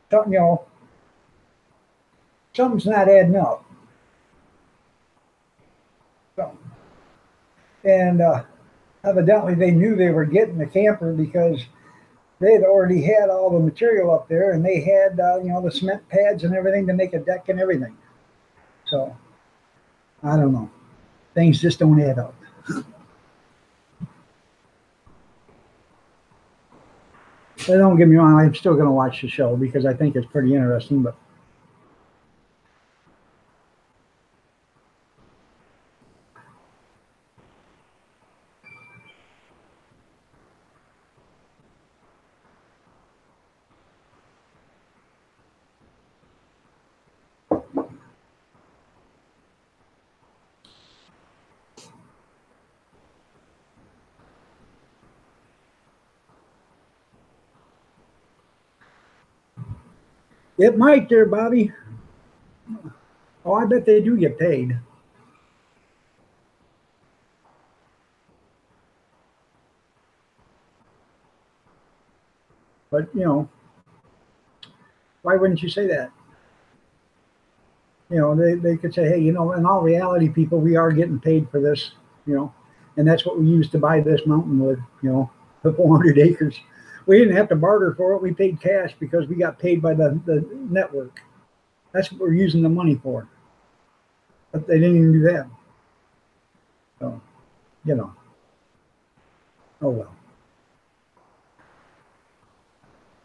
Something, something's not adding up. So, and evidently they knew they were getting the camper because they had already had all the material up there, and they had the cement pads and everything to make a deck and everything. So I don't know. Things just don't add up. But don't get me wrong, I'm still going to watch the show because I think it's pretty interesting. But it might there, Bobby. Oh, I bet they do get paid. But, why wouldn't you say that? They could say, hey, in all reality, people, we are getting paid for this, and that's what we used to buy this mountain with, the 400 acres. We didn't have to barter for it. We paid cash because we got paid by the network. That's what we're using the money for. But they didn't even do that. So, oh well.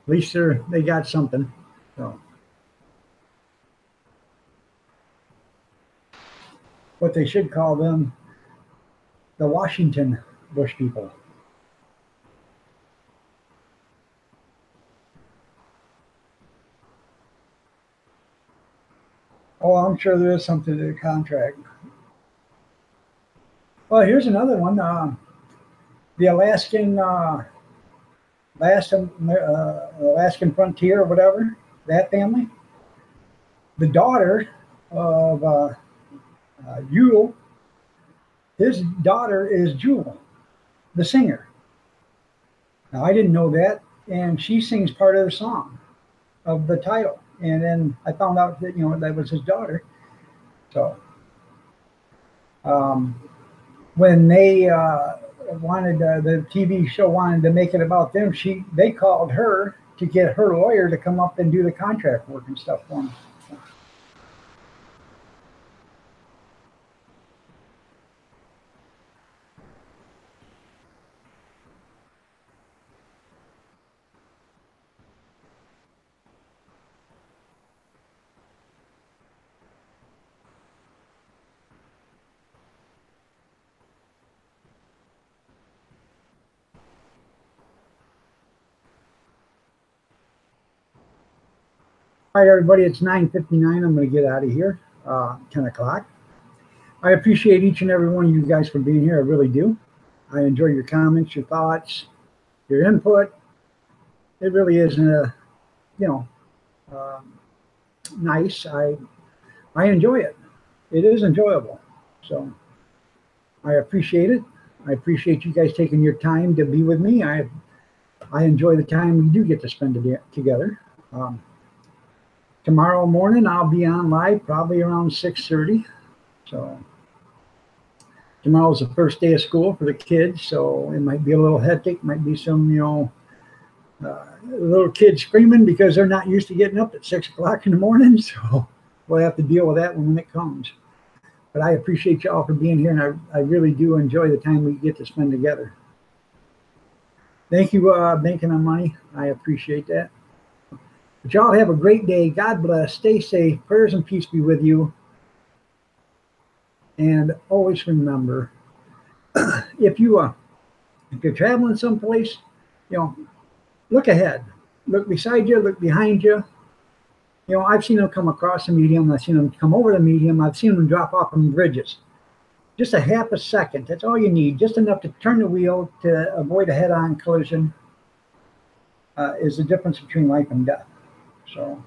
At least they got something. So, what they should call them, the Washington Bush people. Oh, I'm sure there is something to the contract. Well, here's another one. The Alaskan frontier or whatever, that family. The daughter of Yule his daughter is Jewel, the singer. Now, I didn't know that, and she sings part of the song of the title. And then I found out that, that was his daughter. So when they wanted the TV show wanted to make it about them, they called her to get her lawyer to come up and do the contract work and stuff for them. All right, everybody, it's 9:59. I'm going to get out of here, 10 o'clock. I appreciate each and every one of you guys for being here. I really do. I enjoy your comments, your thoughts, your input. It really is, nice. I enjoy it. It is enjoyable. So I appreciate it. I appreciate you guys taking your time to be with me. I enjoy the time we do get to spend together. Tomorrow morning, I'll be on live probably around 6:30. So tomorrow's the first day of school for the kids, so it might be a little hectic. Might be some, little kids screaming because they're not used to getting up at 6 o'clock in the morning. So we'll have to deal with that when it comes. But I appreciate y'all for being here, and I really do enjoy the time we get to spend together. Thank you, Banking on Money. I appreciate that. But y'all have a great day. God bless. Stay safe. Prayers and peace be with you. And always remember, if you're traveling someplace, look ahead, look beside you, look behind you. I've seen them come across the median. I've seen them come over the median. I've seen them drop off from bridges. Just a half a second. That's all you need. Just enough to turn the wheel to avoid a head-on collision is the difference between life and death. So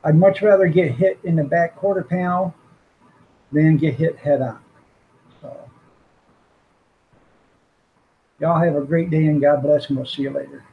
I'd much rather get hit in the back quarter panel than get hit head-on. So y'all have a great day, and God bless, and we'll see you later.